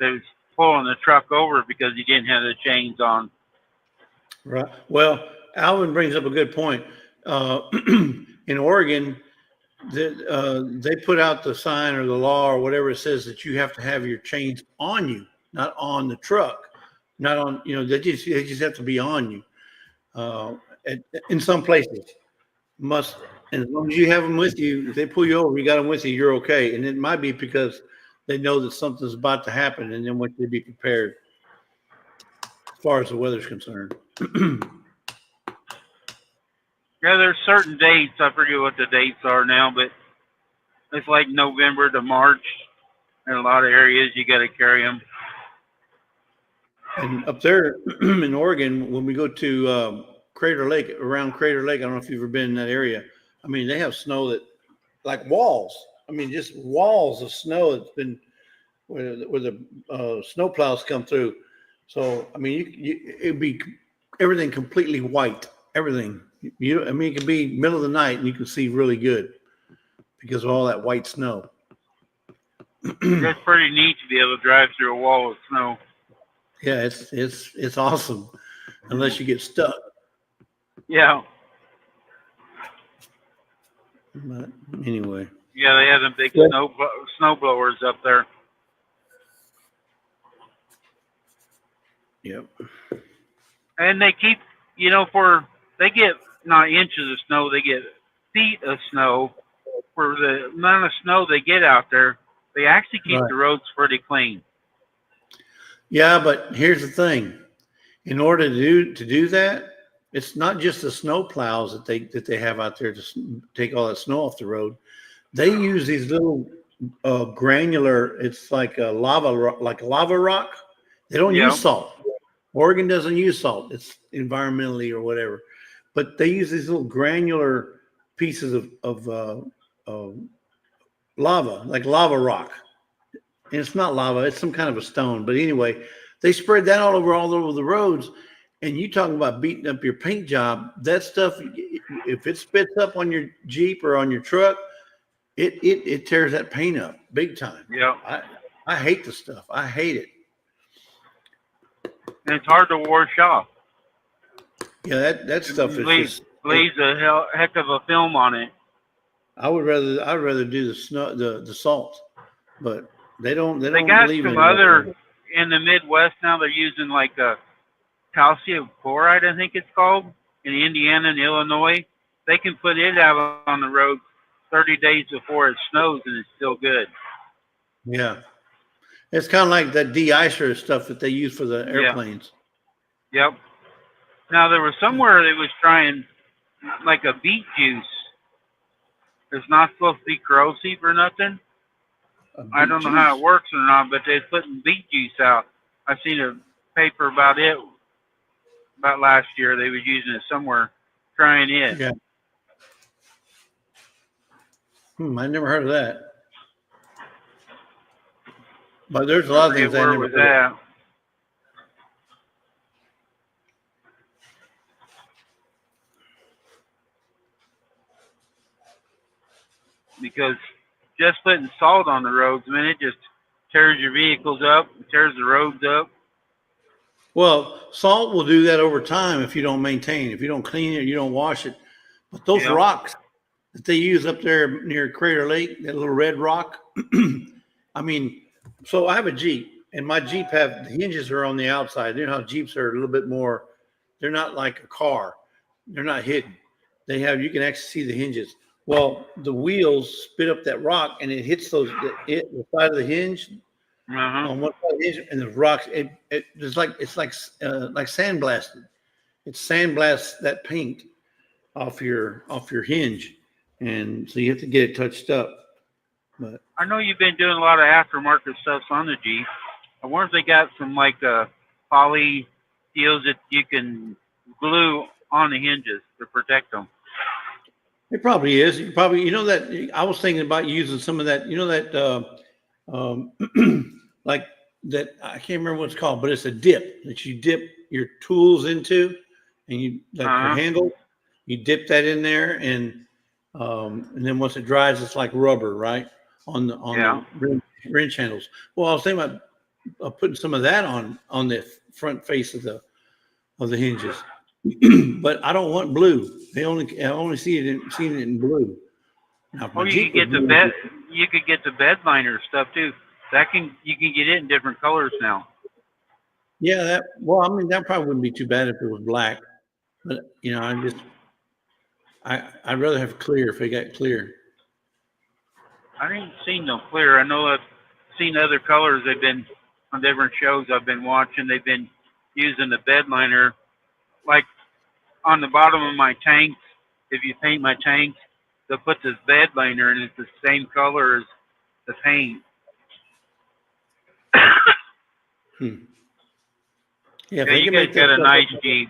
They're pulling the truck over because he didn't have the chains on. Right. Well, Alvin brings up a good point. In Oregon, they put out the sign or the law or whatever it says that you have to have your chains on you, not on the truck, not on. They just have to be on you. In some places, must, and as long as you have them with you, if they pull you over, you got them with you, you're okay. And it might be because they know that something's about to happen, and then want you to be prepared as far as the weather's concerned. Yeah, there's certain dates. I forget what the dates are now, but it's like November to March. In a lot of areas, you got to carry them. And up there in Oregon, when we go to Crater Lake, around Crater Lake, I don't know if you've ever been in that area. I mean, they have snow that, like walls. I mean, just walls of snow that's been where the snow plows come through. So, I mean, it'd be everything completely white. Everything. It could be middle of the night and you can see really good because of all that white snow. It's pretty neat to be able to drive through a wall of snow. Yeah, it's awesome, unless you get stuck. Yeah. But anyway. Yeah, they have them big snow blowers up there. Yep. And they keep, they get not inches of snow, they get feet of snow. For the amount of snow they get out there, they actually keep the roads pretty clean. Yeah, but here's the thing: in order to do that, it's not just the snow plows that they have out there to take all that snow off the road. They use these little granular. It's like a lava rock. They don't use salt. Oregon doesn't use salt. It's environmentally or whatever, but they use these little granular pieces of lava, like lava rock. And it's not lava, it's some kind of a stone. But anyway, they spread that all over the roads. And you talking about beating up your paint job, that stuff, if it spits up on your Jeep or on your truck, it tears that paint up big time. Yeah. I hate the stuff. I hate it. And it's hard to wash off. Yeah, that stuff is leave Leaves a heck of a film on it. I'd rather do the snow, the salt, but they don't They don't got believe some in other it. in the Midwest now. They're using like a calcium chloride, I think it's called, in Indiana and Illinois. They can put it out on the road 30 days before it snows, and it's still good. Yeah, it's kind of like that de-icer stuff that they use for the Yeah. airplanes. Yep. Now there was somewhere they was trying like a beet juice. It's not supposed to be corrosive or nothing. I don't know how it works or not, but they're putting beet juice out. I seen a paper about it about last year. They was using it somewhere, trying it. Yeah. I never heard of that. But there's a lot of things I never was heard of. at. Because just putting salt on the roads, man, it just tears your vehicles up, tears the roads up. Well, salt will do that over time if you don't maintain, if you don't clean it, you don't wash it. But those rocks that they use up there near Crater Lake, that little red rock, I mean, so I have a Jeep, and my Jeep the hinges are on the outside. You know how Jeeps are a little bit more, they're not like a car. They're not hidden. You can actually see the hinges. Well, the wheels spit up that rock, and it hits the side of the hinge on one side of the hinge, and the rocks. It's like sandblasted. It sandblasts that paint off your hinge, and so you have to get it touched up. But I know you've been doing a lot of aftermarket stuff on the Jeep. I wonder if they got some like poly deals that you can glue on the hinges to protect them. It probably is. That I was thinking about using some of that. Like that. I can't remember what it's called, but it's a dip that you dip your tools into, and your handle. You dip that in there, and then once it dries, it's like rubber, right? On the wrench handles. Well, I was thinking about putting some of that on the front face of the hinges. But I don't want blue. I only seen it in blue. Now, you could get the bed liner stuff too. You can get it in different colors now. Yeah, that probably wouldn't be too bad if it was black. But I'd rather have clear if they got clear. I ain't seen no clear. I know I've seen other colors. They've been on different shows I've been watching. They've been using the bed liner, like on the bottom of my tanks. If you paint my tanks, they'll put this bed liner, and it's the same color as the paint. Yeah, you guys got a nice Jeep.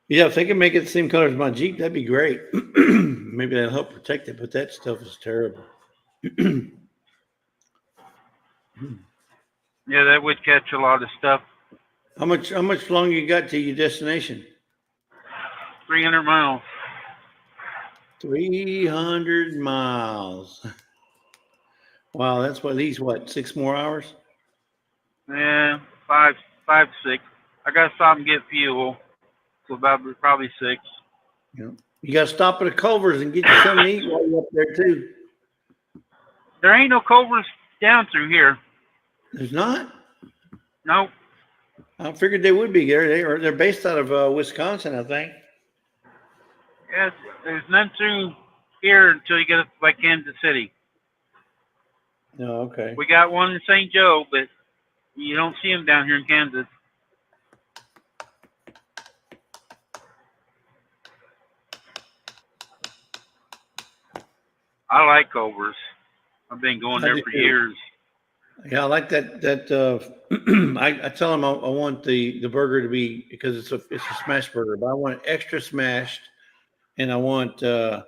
Yeah, if they can make it the same color as my Jeep, that'd be great. Maybe that'll help protect it, but that stuff is terrible. Yeah, that would catch a lot of stuff. How much longer you got to your destination? 300 miles. 300 miles. Wow, that's at least 6 more hours? Yeah, five, 6. I gotta stop and get fuel. So probably 6. Yeah. You gotta stop at the Culver's and get you something to eat while you're up there too. There ain't no Culver's down through here. There's not? Nope. I figured they would be there. They're based out of Wisconsin, I think. Yeah, there's none through here until you get up by Kansas City. Oh, okay. We got one in St. Joe, but you don't see them down here in Kansas. I like Culver's. I've been going there for years. Yeah, I like that. I tell them I want the burger to be, because it's a smash burger, but I want it extra smashed, and I want the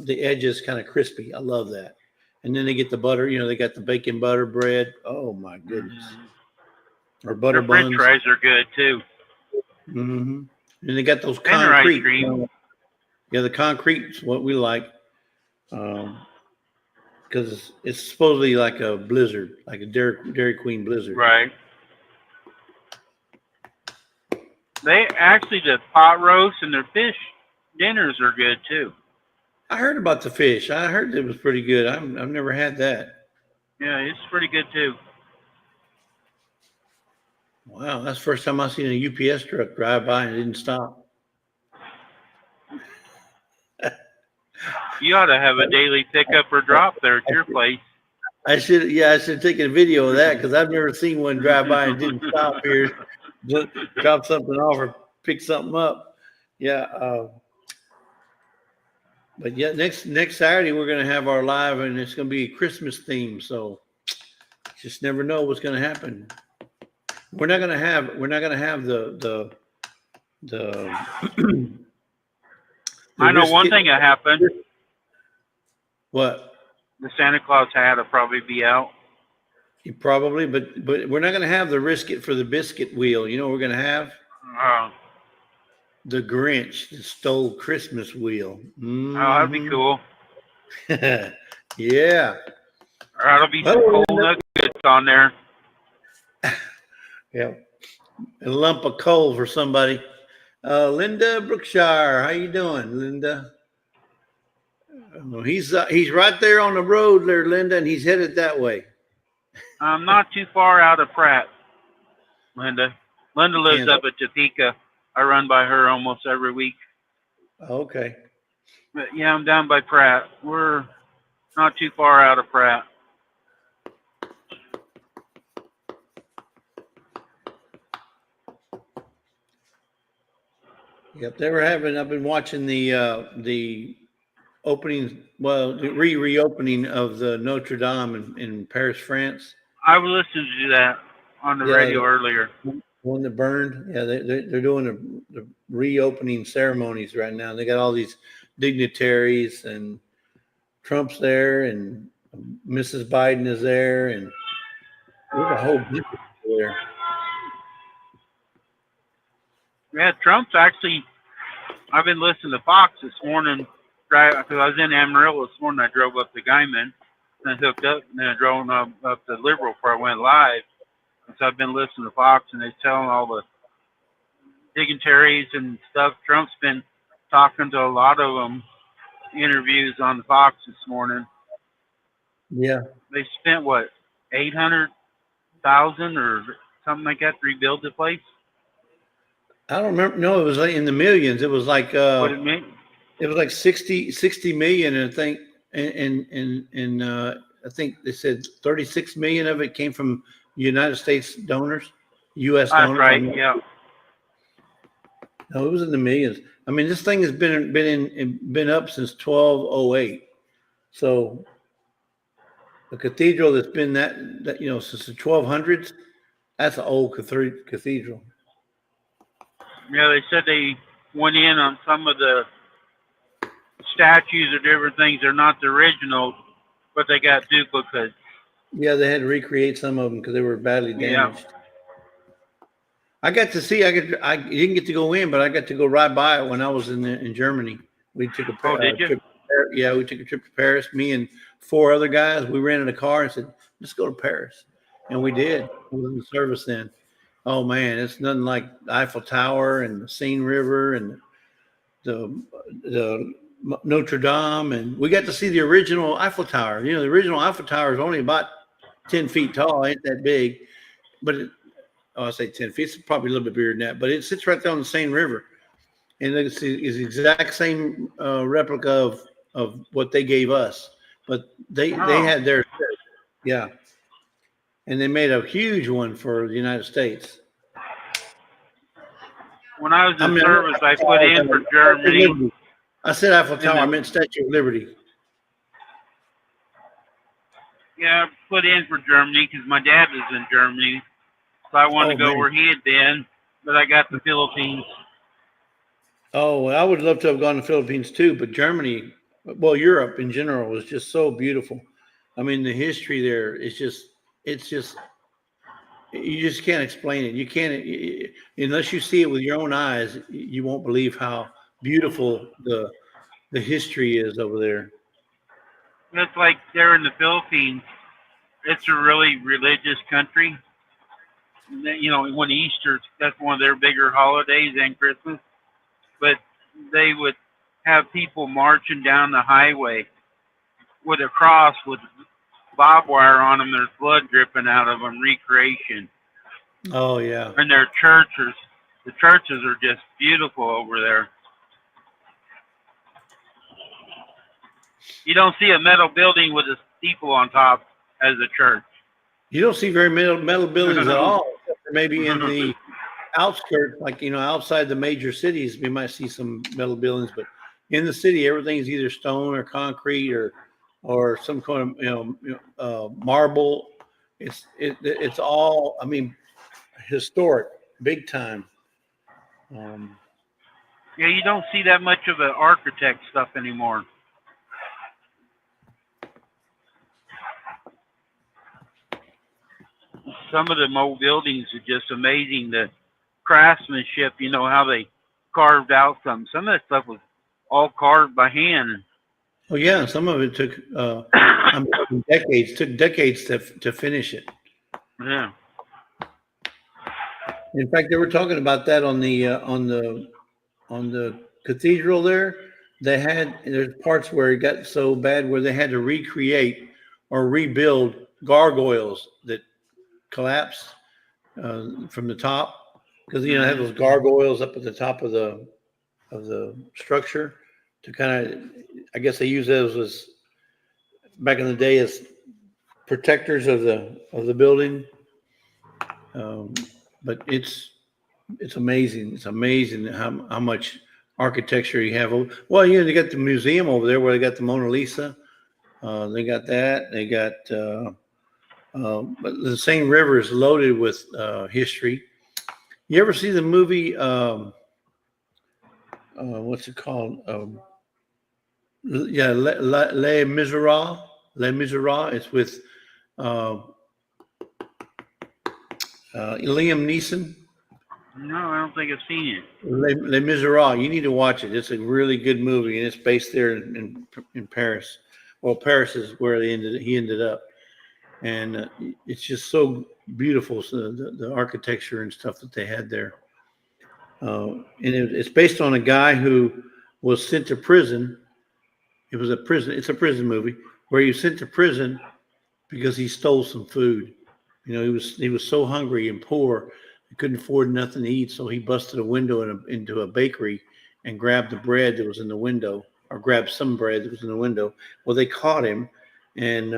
edges kind of crispy. I love that. And then they get the butter. They got the bacon butter bread. Oh my goodness! Or butter buns. French fries are good too. Mm-hmm. And they got those concrete. Yeah, the concrete's what we like. Because it's supposedly like a blizzard, like a Dairy Queen blizzard. Right. They actually, the pot roast and their fish dinners are good too. I heard about the fish. I heard it was pretty good. I've never had that. Yeah, it's pretty good too. Wow, that's the first time I've seen a UPS truck drive by and it didn't stop. You ought to have a daily pickup or drop there at your place. I should take a video of that because I've never seen one drive by and didn't stop here, drop something off or pick something up. Yeah. But yeah, next Saturday we're gonna have our live and it's gonna be a Christmas theme. So just never know what's gonna happen. We're not gonna have the I know one thing that happened. What? The Santa Claus hat will probably be out. Probably, but we're not going to have the Risket for the biscuit wheel. You know what we're going to have? The Grinch that stole Christmas wheel. Mm-hmm. Oh, that'd be cool. Yeah. Or that'll be some cold nuggets on there. Yeah. A lump of coal for somebody. Linda Brookshire, how you doing, Linda? He's right there on the road there, Linda, and he's headed that way. I'm not too far out of Pratt, Linda. Linda lives up at Topeka. I run by her almost every week. Okay. But yeah, I'm down by Pratt. We're not too far out of Pratt. Yep, they were having. I've been watching the opening, well, the reopening of the Notre Dame in Paris, France. I was listening to that on the radio earlier. One that burned. Yeah, they're doing the reopening ceremonies right now. They got all these dignitaries and Trump's there and Mrs. Biden is there and there's a whole bunch of people there. Yeah, Trump's actually. I've been listening to Fox this morning. Because I was in Amarillo this morning, I drove up to Guyman, and I hooked up, and then I drove up to Liberal before I went live. And so I've been listening to Fox, and they're telling all the dignitaries and stuff. Trump's been talking to a lot of them, interviews on Fox this morning. Yeah. They spent, what, $800,000 or something like that to rebuild the place? I don't remember. No, it was like in the millions. It was like what it meant? It was like 60 million, and I think, and I think they said 36 million of it came from United States donors, U.S. donors. That's right. Yeah. No, it was in the millions. I mean, this thing has been up since 1208. So the cathedral that's been that since the 1200s, that's an old cathedral. Yeah, they said they went in on some of the statues or different things. They're not the original, but they got duplicates. Yeah, they had to recreate some of them because they were badly damaged. Yeah. I got to see. I didn't get to go in, but I got to go right by it when I was in Germany. We took a trip. Yeah, we took a trip to Paris. Me and 4 other guys. We rented a car and said, "Let's go to Paris," and we did. We was in service then. Oh man, it's nothing like the Eiffel Tower and the Seine River and the Notre Dame, and we got to see the original Eiffel Tower. You know, the original Eiffel Tower is only about 10 feet tall, ain't that big, but I say 10 feet. It's probably a little bit bigger than that, but it sits right there on the Seine River, and it's the exact same replica of what they gave us, but they had their, yeah, and they made a huge one for the United States. When I was in service, I put in for Germany. I said Eiffel Tower. I meant Statue of Liberty. Yeah, I put in for Germany because my dad was in Germany. So I wanted to go where he had been, but I got the Philippines. Oh, well, I would love to have gone to the Philippines too, but Germany, well, Europe in general was just so beautiful. I mean, the history there is just, you just can't explain it. You can't, unless you see it with your own eyes, you won't believe how beautiful the history is over there. It's like there in the Philippines, it's a really religious country. you know, when Easter, that's one of their bigger holidays, and Christmas. But they would have people marching down the highway with a cross with barbed wire on them. There's blood dripping out of them. Recreation. Oh yeah. And their churches, the churches are just beautiful over there. You don't see a metal building with a steeple on top as a church. You don't see very metal buildings at all, except for maybe in the outskirts, like, you know, outside the major cities, we might see some metal buildings, but in the city, everything's either stone or concrete or some kind of, marble. It's all, I mean, historic, big time. Yeah, you don't see that much of the architect stuff anymore. Some of the old buildings are just amazing. The craftsmanship, you know, how they carved out some of that stuff was all carved by hand. Oh yeah, some of it took decades. Took decades to finish it. Yeah. In fact, they were talking about that on the cathedral there. There's parts where it got so bad where they had to recreate or rebuild gargoyles that collapsed from the top, because you know they have those gargoyles up at the top of the structure to kind of, I guess they use those as back in the day as protectors of the building. But it's amazing. It's amazing how much architecture you have. Well, you know, they got the museum over there where they got the Mona Lisa. They got that. They got but the Seine River is loaded with history. You ever see the movie? What's it called? Yeah, Les Miserables. Les Miserables. It's with Liam Neeson. No, I don't think I've seen it. Les Miserables. You need to watch it. It's a really good movie, and it's based there in Paris. Well, Paris is where he ended up, and it's just so beautiful. So the architecture and stuff that they had there, and it's based on a guy who was sent to prison. It's a prison movie where he was sent to prison because he stole some food. You know, he was so hungry and poor, he couldn't afford nothing to eat, so he busted a window into a bakery and grabbed the bread that was in the window, or grabbed some bread that was in the window. Well, they caught him, and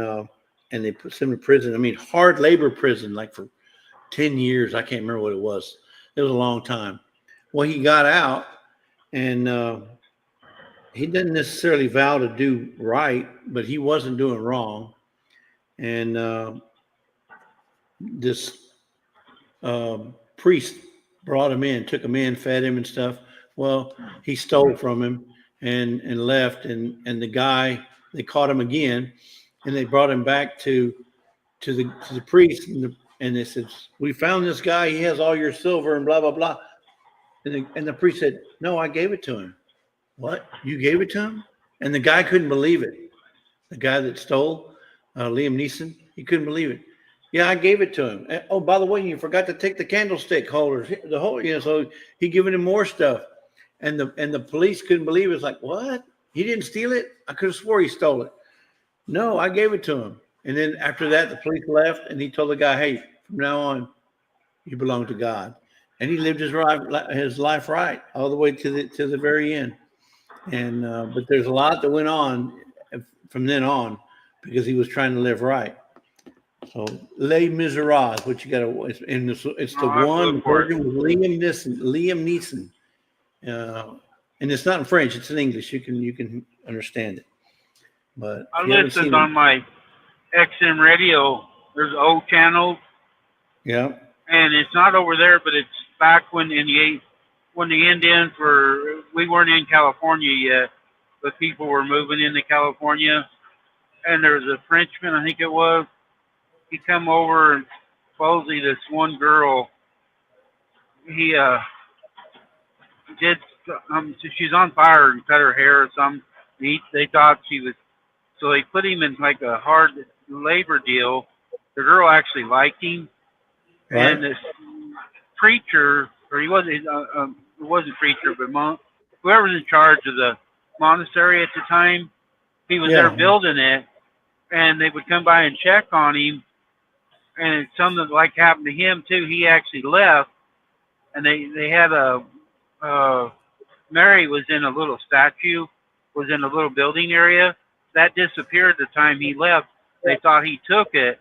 they put him in prison. I mean, hard labor prison, like for 10 years. I can't remember what it was. It was a long time. Well, he got out, and he didn't necessarily vow to do right, but he wasn't doing wrong. And this priest brought him in, took him in, fed him and stuff. Well, he stole from him and left. And the guy, they caught him again, and they brought him back to the priest, and they said, "We found this guy. He has all your silver and blah blah blah." And the priest said, "No, I gave it to him." "What? You gave it to him?" And the guy couldn't believe it. The guy that stole, Liam Neeson, he couldn't believe it. "Yeah, I gave it to him. And, oh, by the way, you forgot to take the candlestick holders, the whole, you know." So he giving him more stuff, and the police couldn't believe it. It's like, what? He didn't steal it? I could have swore he stole it. "No, I gave it to him." And then after that, the police left, and he told the guy, "Hey, from now on, you belong to God." And he lived his life right all the way to the very end. And but there's a lot that went on from then on because he was trying to live right. So Les Miserables, what you got to, it's the one version with Liam Neeson, and it's not in French; it's in English. You can understand it. But I listened on my XM radio. There's old channels. Yeah. And it's not over there, but it's back when the Indians we weren't in California yet, but people were moving into California, and there was a Frenchman, I think it was. He come over, and supposedly this one girl, he did she's on fire and cut her hair or something. They thought she was, so they put him in like a hard labor deal. The girl actually liked him. Right. And this preacher, or he wasn't, it wasn't preacher, but monk, whoever was in charge of the monastery at the time, he was there Yeah. building it, and they would come by and check on him. And something like happened to him too. He actually left, and they had Mary was in a little statue, was in a little building area that disappeared the time he left. They thought he took it,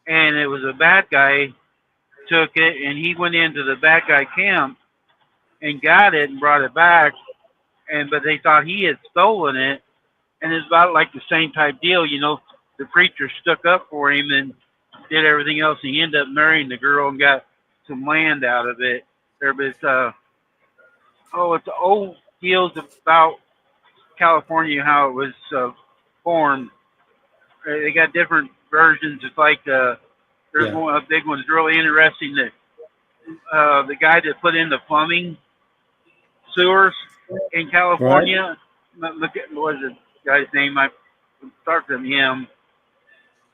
and it was a bad guy took it, and he went into the bad guy camp and got it and brought it back. And but they thought he had stolen it, and it's about like the same type deal, you know. The preacher stuck up for him and did everything else. And he ended up marrying the girl and got some land out of it. There was it's old deals about California, how it was formed. They got different versions. It's like there's one, a big one's really interesting. That the guy that put in the plumbing sewers in California, look at what was the guy's name? I start from him.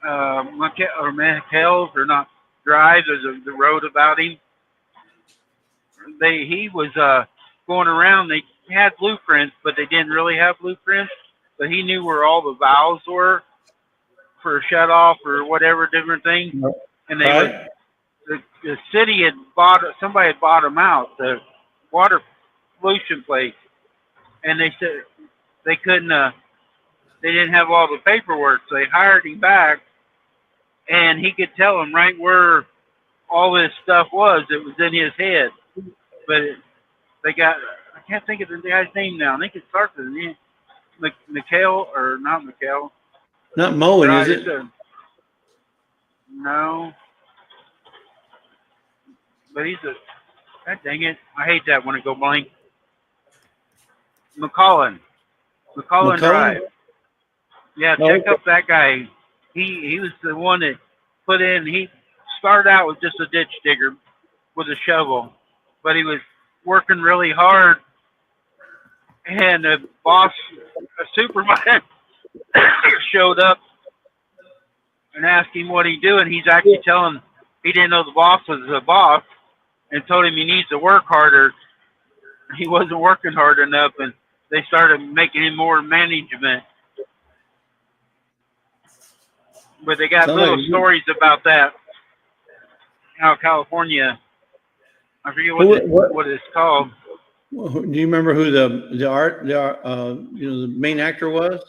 Michael or not Drive. There's the road about him. He was going around. They had blueprints, but they didn't really have blueprints. But he knew where all the valves were for a shut off or whatever different things. And they the city had somebody had bought them out, the water pollution place, and they said they couldn't. They didn't have all the paperwork, so they hired him back, and he could tell them right where all this stuff was. It was in his head, but they got. I can't think of the guy's name now. I think it starts with Mikhail or not Mikhail. Not Moen, is it? No. But he's God dang it. I hate that when it go blank. McCullen Drive. Yeah, check up that guy. He was the one that put in, he started out with just a ditch digger with a shovel, but he was working really hard, and the boss, a supervisor, showed up and asked him what he'd do, and he's actually telling he didn't know the boss was the boss, and told him he needs to work harder. He wasn't working hard enough, and they started making him more management. But they got little stories about that. How California, I forget what it's called. Do you remember who the main actor was?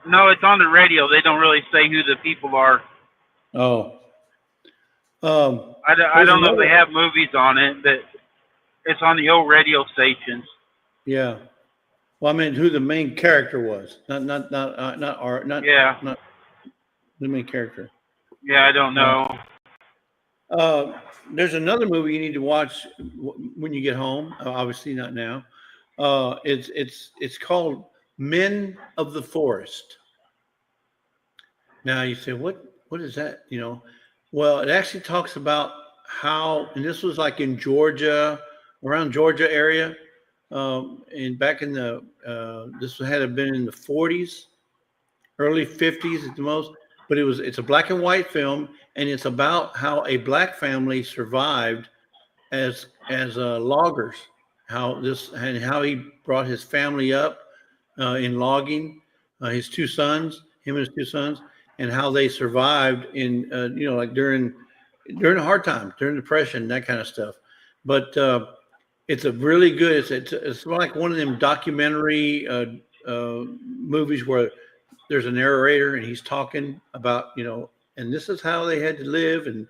No, it's on the radio. They don't really say who the people are. Oh. I don't know if they have movies on it, but it's on the old radio stations. Yeah. Well, I mean, who the main character was, not the main character. Yeah, I don't know. There's another movie you need to watch when you get home. Obviously, not now. It's called Men of the Forest. Now you say, what is that? You know, well, it actually talks about how, and this was like in Georgia, around Georgia area, and back in the this had been in the 40s, early 50s at the most. But it's a black and white film, and it's about how a black family survived as loggers. How he brought his family up in logging, him and his two sons, and how they survived in like during a hard time, during Depression, that kind of stuff. But it's a really good. It's like one of them documentary movies where there's a narrator and he's talking about, and this is how they had to live, and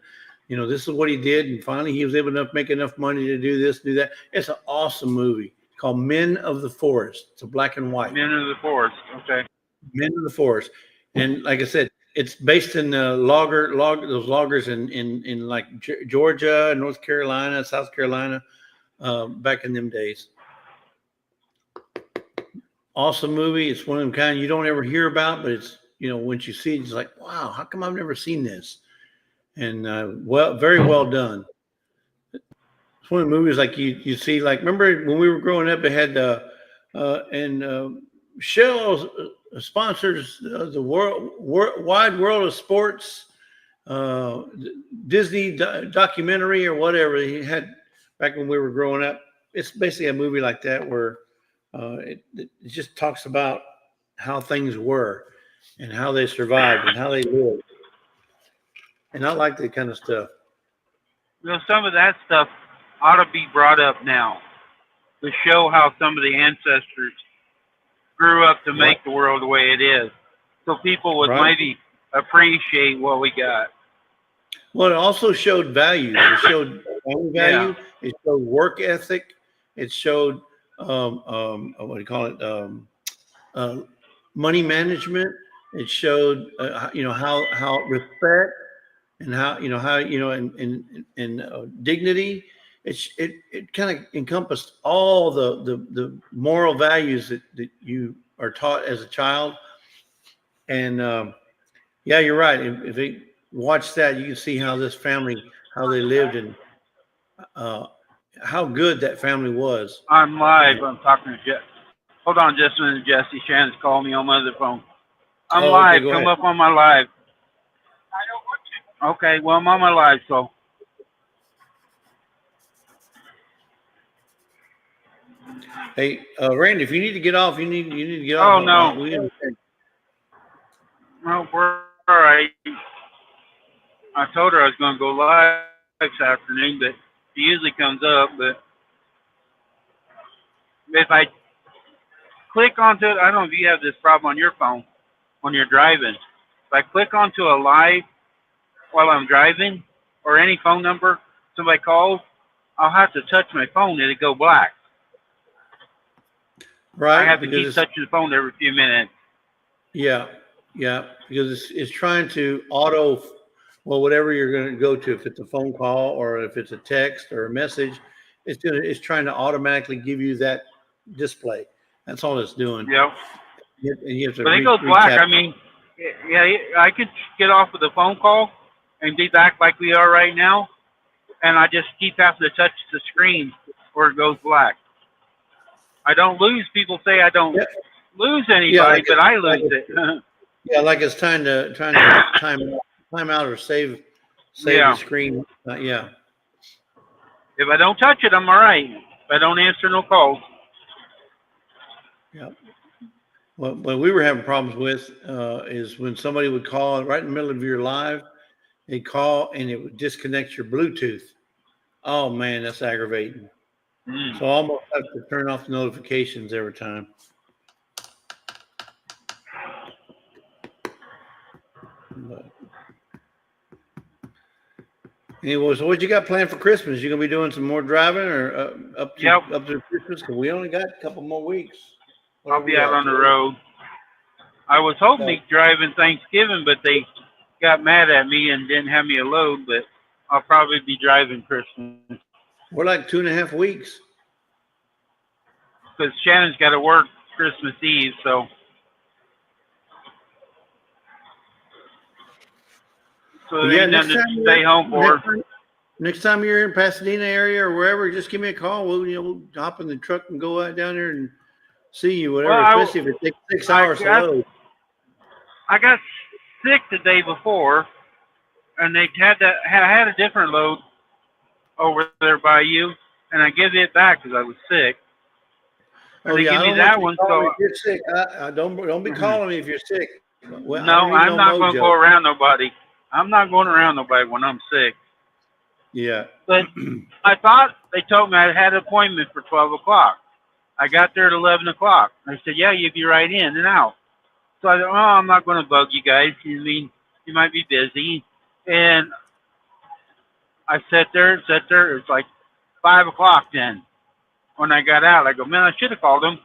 this is what he did, and finally he was able to make enough money to do this, do that. It's an awesome movie called Men of the Forest. It's a black and white. Men of the Forest. Okay. Men of the Forest, and like I said, it's based in those loggers in like Georgia, North Carolina, South Carolina, back in them days. Awesome movie. It's one of them kind you don't ever hear about, but it's, once you see it, it's like, wow, how come I've never seen this? And very well done. It's one of the movies like you see, like, remember when we were growing up, it had Shell sponsors the wide world of sports. Disney documentary or whatever he had back when we were growing up. It's basically a movie like that where it just talks about how things were and how they survived and how they lived. And I like that kind of stuff. Some of that stuff ought to be brought up now to show how some of the ancestors grew up to make the world the way it is, so people would maybe appreciate what we got. Well, it also showed values. It showed family value. Yeah. It showed work ethic. It showed what do you call it? Money management. It showed how respect and how and dignity. It kind of encompassed all the moral values that you are taught as a child. And yeah, you're right. If they watch that, you can see how this family, how they lived, and how good that family was. I'm live. I'm talking to Jess. Hold on just a minute, Jesse. Shannon's calling me on my other phone. I'm live. Okay, come up on my live. I don't want to. Okay, well, I'm on my live, so. Hey, Randy, if you need to get off, you need to get off. Oh, no. No, we're all right. I told her I was going to go live this afternoon, but she usually comes up. But if I click onto it, I don't know if you have this problem on your phone when you're driving. If I click onto a live while I'm driving or any phone number somebody calls, I'll have to touch my phone and it'll go black. Right. I have to keep touching the phone every few minutes. Yeah, because it's trying to whatever you're going to go to, if it's a phone call or if it's a text or a message, it's trying to automatically give you that display. That's all it's doing. Yep. But it goes black. I mean, yeah, I could get off with a phone call and be back like we are right now, and I just keep having to touch the screen where it goes black. I don't lose. People say I don't lose anybody, but I lose it. Yeah, like it's trying to time out or save the screen. Yeah. If I don't touch it, I'm all right. If I don't answer no calls. Yeah. What we were having problems with is when somebody would call right in the middle of your live, they'd call and it would disconnect your Bluetooth. Oh man, that's aggravating. So I almost have to turn off the notifications every time. But anyway, so what you got planned for Christmas? You gonna be doing some more driving or up to Christmas? Because we only got a couple more weeks. I'll be out on the road. I was hoping to drive in Thanksgiving, but they got mad at me and didn't have me a load. But I'll probably be driving Christmas. We're like 2.5 weeks. Because Shannon's got to work Christmas Eve, so. So they need to stay home for. Next time you're in Pasadena area or wherever, just give me a call. We'll hop in the truck and go out down there and see you, whatever. Especially if it takes 6 hours to load. I got sick the day before, and they had a different load over there by you, and I gave it back because I was sick. Oh yeah, give me that one. So you're sick. Don't be calling me if you're sick. Well, no, I'm not going to go around nobody. I'm not going around nobody when I'm sick. Yeah. But I thought they told me I had an appointment for 12 o'clock. I got there at 11 o'clock. I said, yeah, you'll be right in and out. So I thought, I'm not going to bug you guys. I mean, you might be busy. And I sat there. It's like 5 o'clock then. When I got out, I go, man, I should have called them,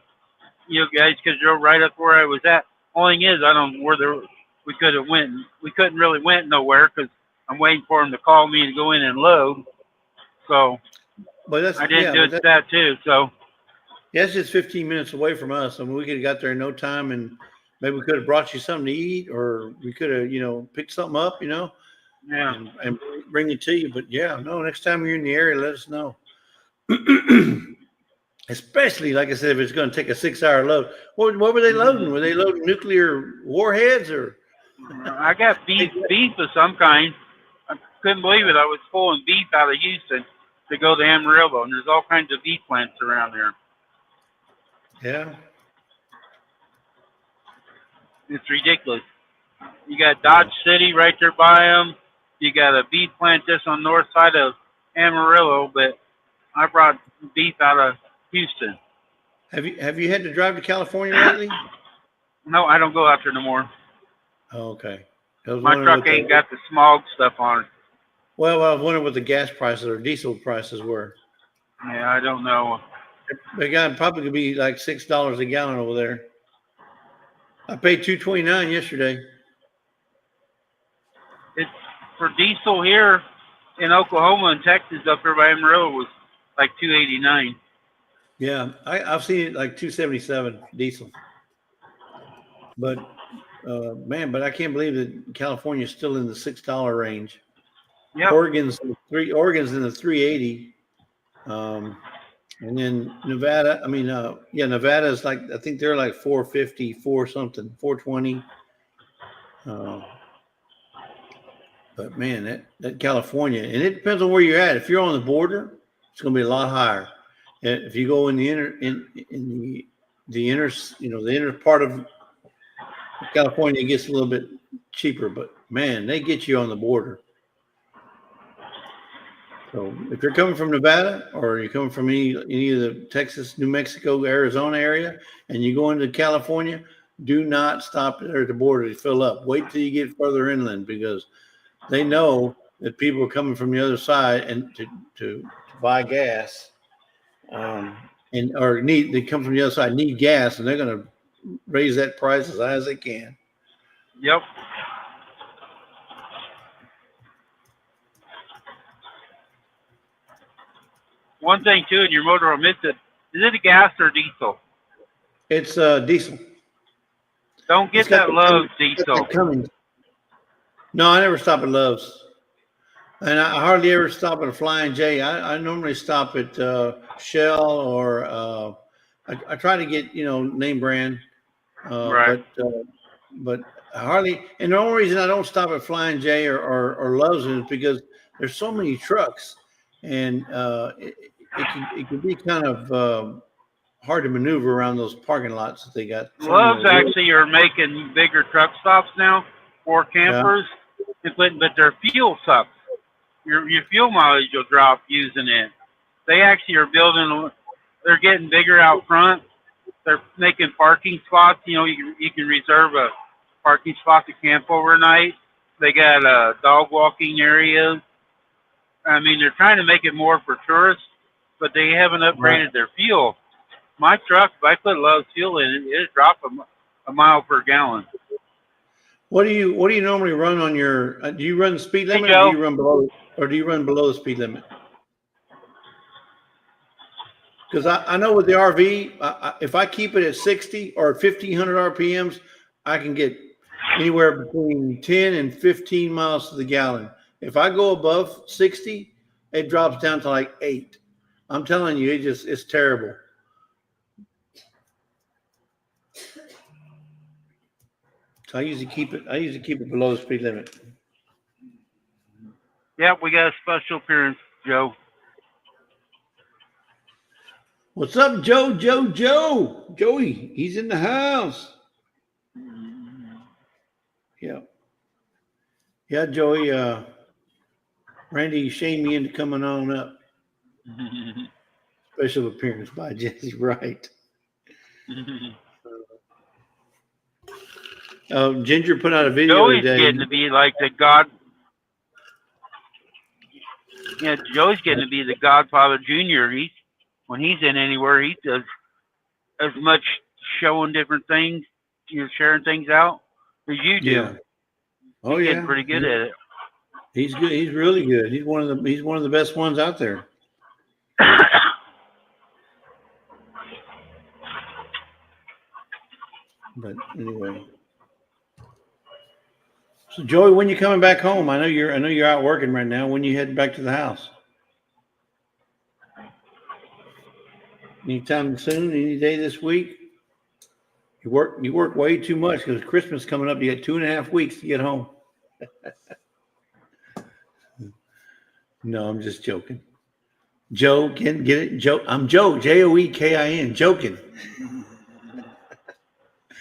you guys, because you're right up where I was at. Only thing is, I don't know where we could have went. We couldn't really went nowhere because I'm waiting for them to call me and go in and load. So I didn't do that too. So yeah, it's just 15 minutes away from us. I mean, we could have got there in no time, and maybe we could have brought you something to eat, or we could have, picked something up, yeah, and bring it to you. But yeah, no, next time you're in the area, let us know. Especially, like I said, if it's going to take a 6-hour load. What were they loading? Were they loading nuclear warheads or? I got beef of some kind. couldn't believe it. I was pulling beef out of Houston to go to Amarillo, and there's all kinds of beef plants around there. Yeah. It's ridiculous. You got Dodge City right there by them. You got a beef plant just on the north side of Amarillo, but I brought beef out of Houston. Have you had to drive to California lately? No, I don't go out there no more. Oh, okay. My truck ain't got the smog stuff on it. Well, I was wondering what the gas prices or diesel prices were. Yeah, I don't know. They got probably could be like $6 a gallon over there. I paid $2.29 yesterday. It's for diesel here in Oklahoma and Texas up there by Amarillo was like $2.89. Yeah, I've seen it like $2.77 diesel. But man, but I can't believe that California is still in the $6 range. Yeah. Oregon's in the $3.80. And then Nevada, Nevada is like, I think they're like $4.50, something, $4.20. But man, that California, and it depends on where you're at. If you're on the border, it's going to be a lot higher. If you go in the inner part of California, it gets a little bit cheaper. But man, they get you on the border. So if you're coming from Nevada or you're coming from any of the Texas, New Mexico, Arizona area, and you go into California, do not stop there at the border to fill up. Wait till you get further inland because they know that people are coming from the other side and to buy gas, they come from the other side, need gas, and they're going to raise that price as high as they can. Yep. One thing too, in your motorhome, is it a gas or diesel? It's diesel. Don't get that Love's diesel. No, I never stop at Love's, and I hardly ever stop at a Flying J. I normally stop at Shell or I try to get name brand, right. But hardly. And the only reason I don't stop at Flying J or Love's is because there's so many trucks, and it can be kind of hard to maneuver around those parking lots that they got. Love's actually are making bigger truck stops now for campers, but their fuel sucks. Your fuel mileage will drop using it. They actually are they're getting bigger out front. They're making parking spots. You can reserve a parking spot to camp overnight. They got dog walking areas. I mean, they're trying to make it more for tourists, but they haven't upgraded their fuel. My truck, if I put Love's fuel in it, it'll drop a mile per gallon. What do you normally run on your? Do you run the speed limit, or do you run below the speed limit? Because I know with the RV, if I keep it at 60 or 1,500 RPMs, I can get anywhere between 10 and 15 miles to the gallon. If I go above 60, it drops down to like 8. I'm telling you, it's terrible. So I usually keep it below the speed limit. Yeah, we got a special appearance, Joe. What's up, Joe? Joey, he's in the house. Yeah, Joey. Randy shamed me into coming on up. Special appearance by Jesse Wright. Ginger put out a video today. Joey's getting to be like the god. Yeah, Joey's getting to be the Godfather Junior. When he's in anywhere, he does as much showing different things, sharing things out as you do. Yeah. Oh, he's getting pretty good at it. He's good. He's really good. He's one of the best ones out there. But anyway. So Joey, when you coming back home? I know you're out working right now. When you heading back to the house? Anytime soon? Any day this week? You work way too much because Christmas coming up. You got 2.5 weeks to get home. No, I'm just joking. Joe, get it? Joe. I'm Joe. Joekin. Joking.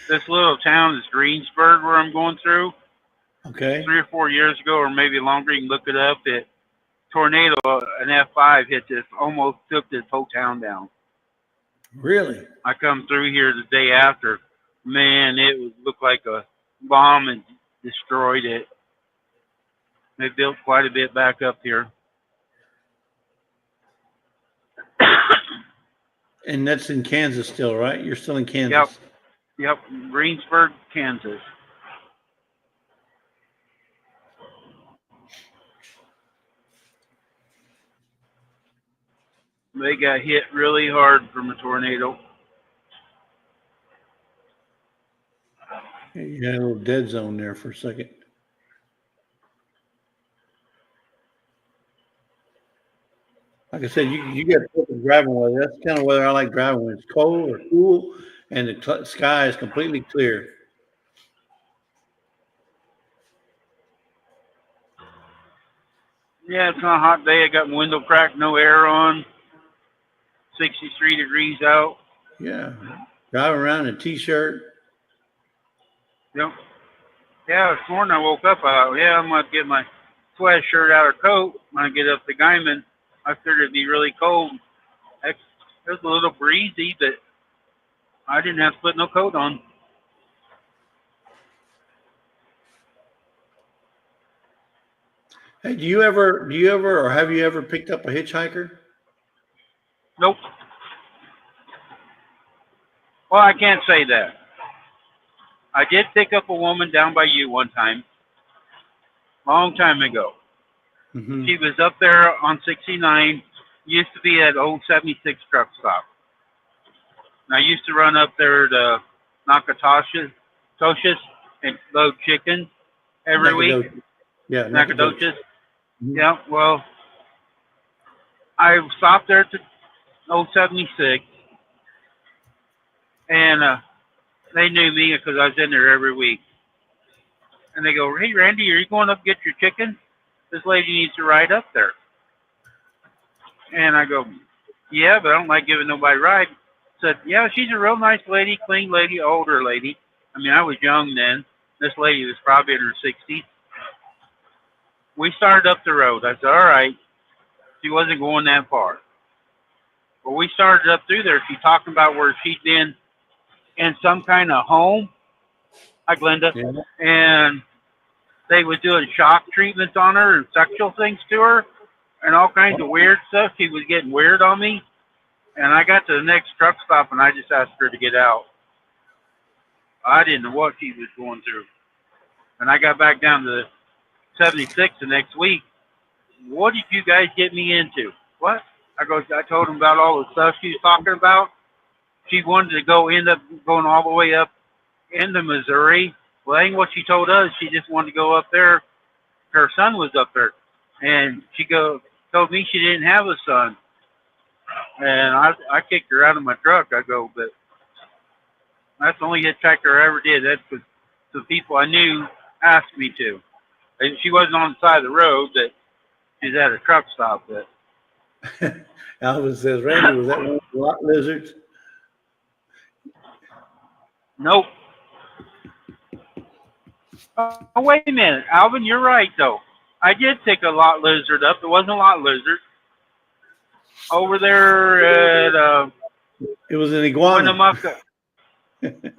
This little town is Greensburg, where I'm going through. Okay. 3 or 4 years ago, or maybe longer, you can look it up. It tornado, an F5 hit this, almost took this whole town down. Really? I come through here the day after. Man, it looked like a bomb and destroyed it. They built quite a bit back up here. And that's in Kansas still, right? You're still in Kansas. Yep. Yep. Greensburg, Kansas. They got hit really hard from a tornado. You had a little dead zone there for a second. Like I said, you get perfect driving weather. That's kind of weather I like driving when it's cold or cool and the sky is completely clear. Yeah, it's not a hot day. I got my window cracked, no air on. 63 degrees out. Yeah. Driving around in a t-shirt. Yep. Yeah, this morning I woke up. I thought, yeah, I'm going to get my sweatshirt out or coat when I get up to Guyman. I figured it'd be really cold. It was a little breezy, but I didn't have to put no coat on. Hey, do you ever, or have you ever picked up a hitchhiker? Nope. Well, I can't say that. I did pick up a woman down by you one time, long time ago. Mm-hmm. She was up there on 69, used to be at old 76 truck stop. And I used to run up there to Nacogdoches and load chicken every week. Yeah, Nacogdoches. Mm-hmm. Yeah, well, I stopped there to old 76, and they knew me because I was in there every week. And they go, hey, Randy, are you going up to get your chicken? This lady needs to ride up there. And I go, yeah, but I don't like giving nobody a ride. Said, yeah, she's a real nice lady, clean lady, older lady. I mean, I was young then. This lady was probably in her 60s. We started up the road. I said, all right. She wasn't going that far. But we started up through there. She's talking about where she'd been in some kind of home. Hi, Glenda. Yeah. And they was doing shock treatments on her and sexual things to her and all kinds of weird stuff. She was getting weird on me. And I got to the next truck stop, and I just asked her to get out. I didn't know what she was going through. And I got back down to 76 the next week. What did you guys get me into? What? I told them about all the stuff she was talking about. She wanted to end up going all the way up into Missouri. Well, that ain't what she told us. She just wanted to go up there. Her son was up there. And she told me she didn't have a son. And I kicked her out of my truck. I go, but that's the only hitchhiker I ever did. That's because the people I knew asked me to. And she wasn't on the side of the road, but she's at a truck stop. But Alvin says, Randy, was that one of the lot lizards? Nope. Oh, wait a minute. Alvin, you're right, though. I did pick a lot lizard up. It wasn't a lot lizard. Over there at it was an iguana.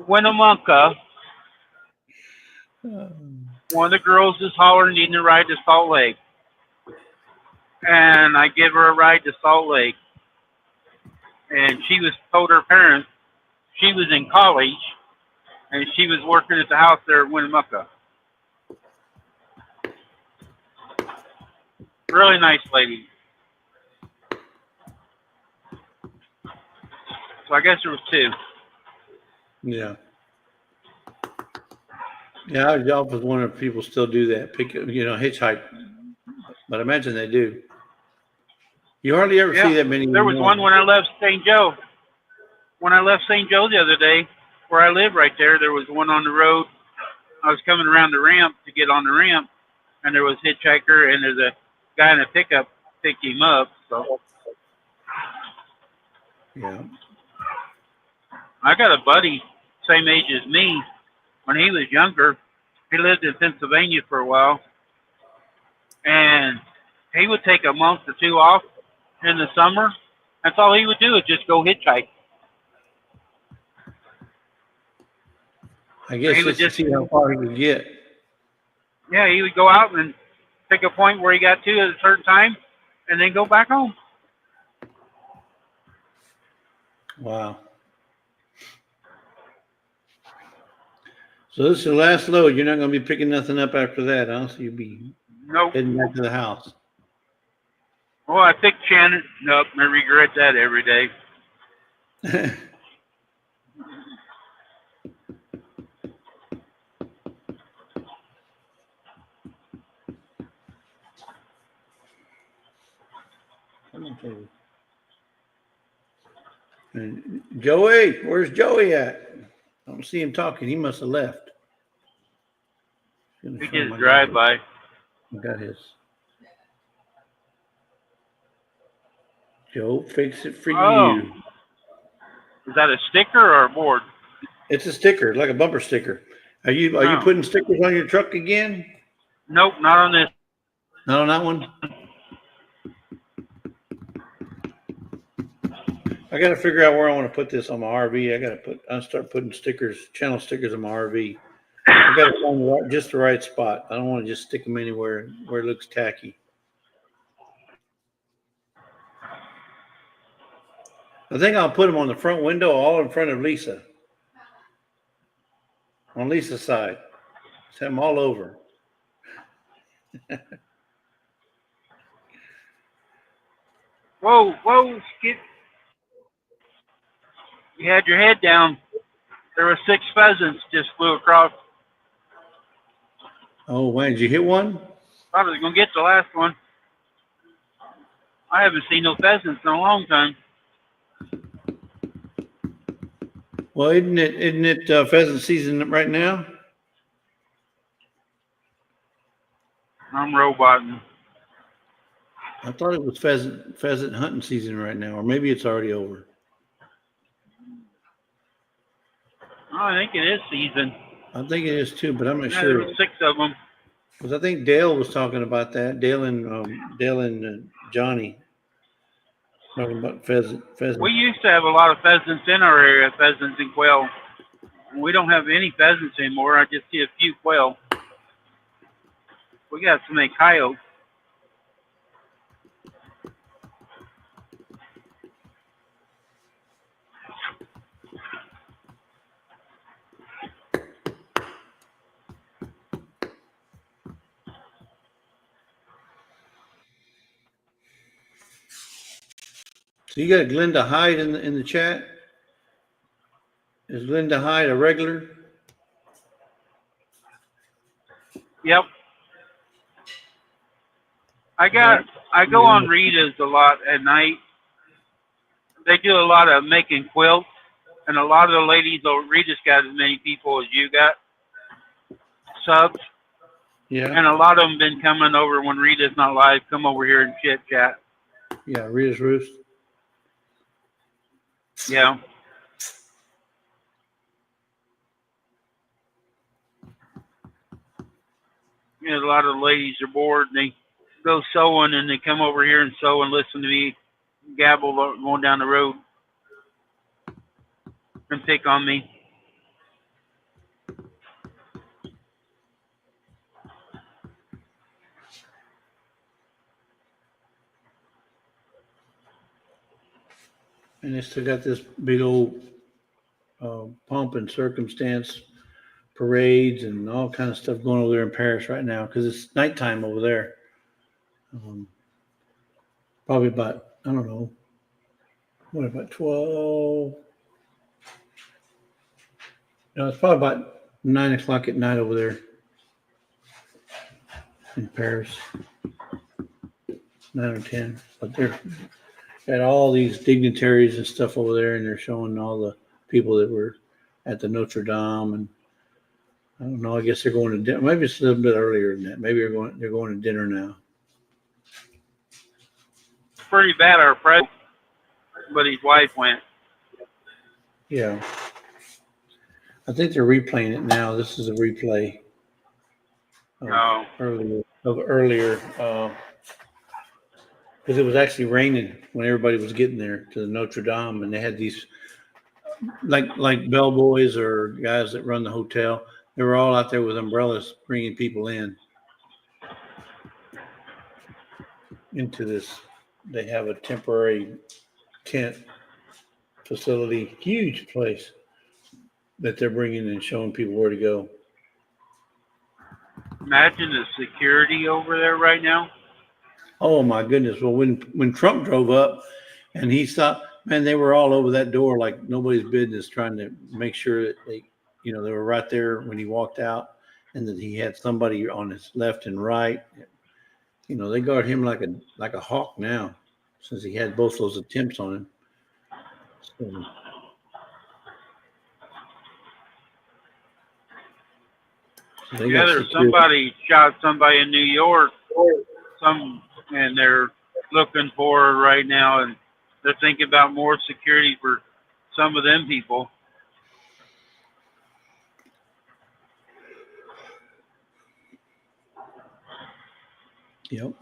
Winnemucca. One of the girls is hollering, needing a ride to Salt Lake. And I give her a ride to Salt Lake. And she told her parents she was in college and she was working at the house there at Winnemucca. Really nice lady. So I guess there was two. Yeah. Yeah, I was wondering if people still do that, hitchhike. But I imagine they do. You hardly ever see that many. There was one when I left St. Joe. When I left St. Joe the other day, where I live right there, there was one on the road. I was coming around the ramp to get on the ramp, and there was a hitchhiker, and there's a guy in a pickup pick him up. So Yeah. I got a buddy, same age as me. When he was younger, he lived in Pennsylvania for a while, and he would take a month or two off in the summer. That's all he would do is just go hitchhike. I guess just to see how far he could get. Yeah, he would go out and pick a point where he got to at a certain time, and then go back home. Wow. So this is the last load. You're not going to be picking nothing up after that, huh? So you'll be heading back to the house. Well, I picked Shannon up, and I regret that every day. And Joey, where's Joey at? I don't see him talking. He must have left. He just drive by. I got his. Joe, fix it for you. Is that a sticker or a board? It's a sticker, like a bumper sticker. Are you putting stickers on your truck again? Nope, not on this. Not on that one? I got to figure out where I want to put this on my RV. I'll start putting channel stickers on my RV. I got to find just the right spot. I don't want to just stick them anywhere where it looks tacky. I think I'll put them on the front window, all in front of Lisa. On Lisa's side. Just have them all over. Whoa, Skip. You had your head down. There were 6 pheasants just flew across. Oh, wow. Did you hit one? I was going to get the last one. I haven't seen no pheasants in a long time. Well, isn't it pheasant season right now? I'm roboting. I thought it was pheasant hunting season right now, or maybe it's already over. I think it is season. I think it is too, but I'm not sure. There were 6 of them. Because I think Dale was talking about that. Dale and Johnny talking about pheasant. We used to have a lot of pheasants in our area, pheasants and quail. We don't have any pheasants anymore. I just see a few quail. We got so many coyotes. So you got Glenda Hyde in the chat? Is Glenda Hyde a regular? Yep. I go on Rita's a lot at night. They do a lot of making quilts, and a lot of the ladies over Rita's got as many people as you got subs. Yeah. And a lot of them been coming over when Rita's not live. Come over here and chit chat. Yeah, Rita's Roost. Yeah. You know, a lot of the ladies are bored and they go sewing and they come over here and sew and listen to me gabble going down the road and pick on me. And they still got this big old pomp and circumstance parades and all kind of stuff going over there in Paris right now because it's nighttime over there. Probably about, I don't know, what, about 12? No, it's probably about 9 o'clock at night over there in Paris. 9 or 10. But they're got all these dignitaries and stuff over there, and they're showing all the people that were at the Notre Dame. And I don't know, I guess they're going to dinner. Maybe it's a little bit earlier than that. Maybe they're going to dinner now. pretty bad, our president, but his wife went. Yeah. I think they're replaying it now. This is a replay No. earlier. Because it was actually raining when everybody was getting there to the Notre Dame, and they had these like bellboys or guys that run the hotel. They were all out there with umbrellas, bringing people into this. They have a temporary tent facility, huge place that they're bringing and showing people where to go. Imagine the security over there right now. Oh my goodness! Well, when Trump drove up and he stopped, man, they were all over that door like nobody's business, trying to make sure that they were right there when he walked out, and that he had somebody on his left and right. They guard him like a hawk now, since he had both those attempts on him. So, there's somebody shot somebody in New York. And they're looking for her right now, and they're thinking about more security for some of them people. Yep.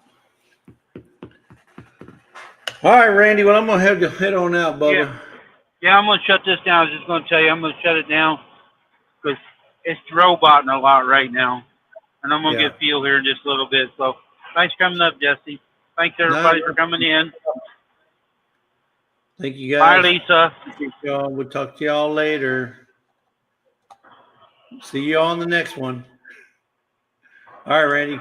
All right, Randy. Well, I'm gonna have to head on out, Bubba. Yeah, I'm gonna shut this down. I was just gonna tell you, I'm gonna shut it down because it's roboting a lot right now, and I'm gonna get feel here in just a little bit. So, thanks for coming up, Jesse. Thanks everybody for coming in. Thank you guys. Bye, Lisa. We'll talk to y'all later. See you on the next one. All right, Randy.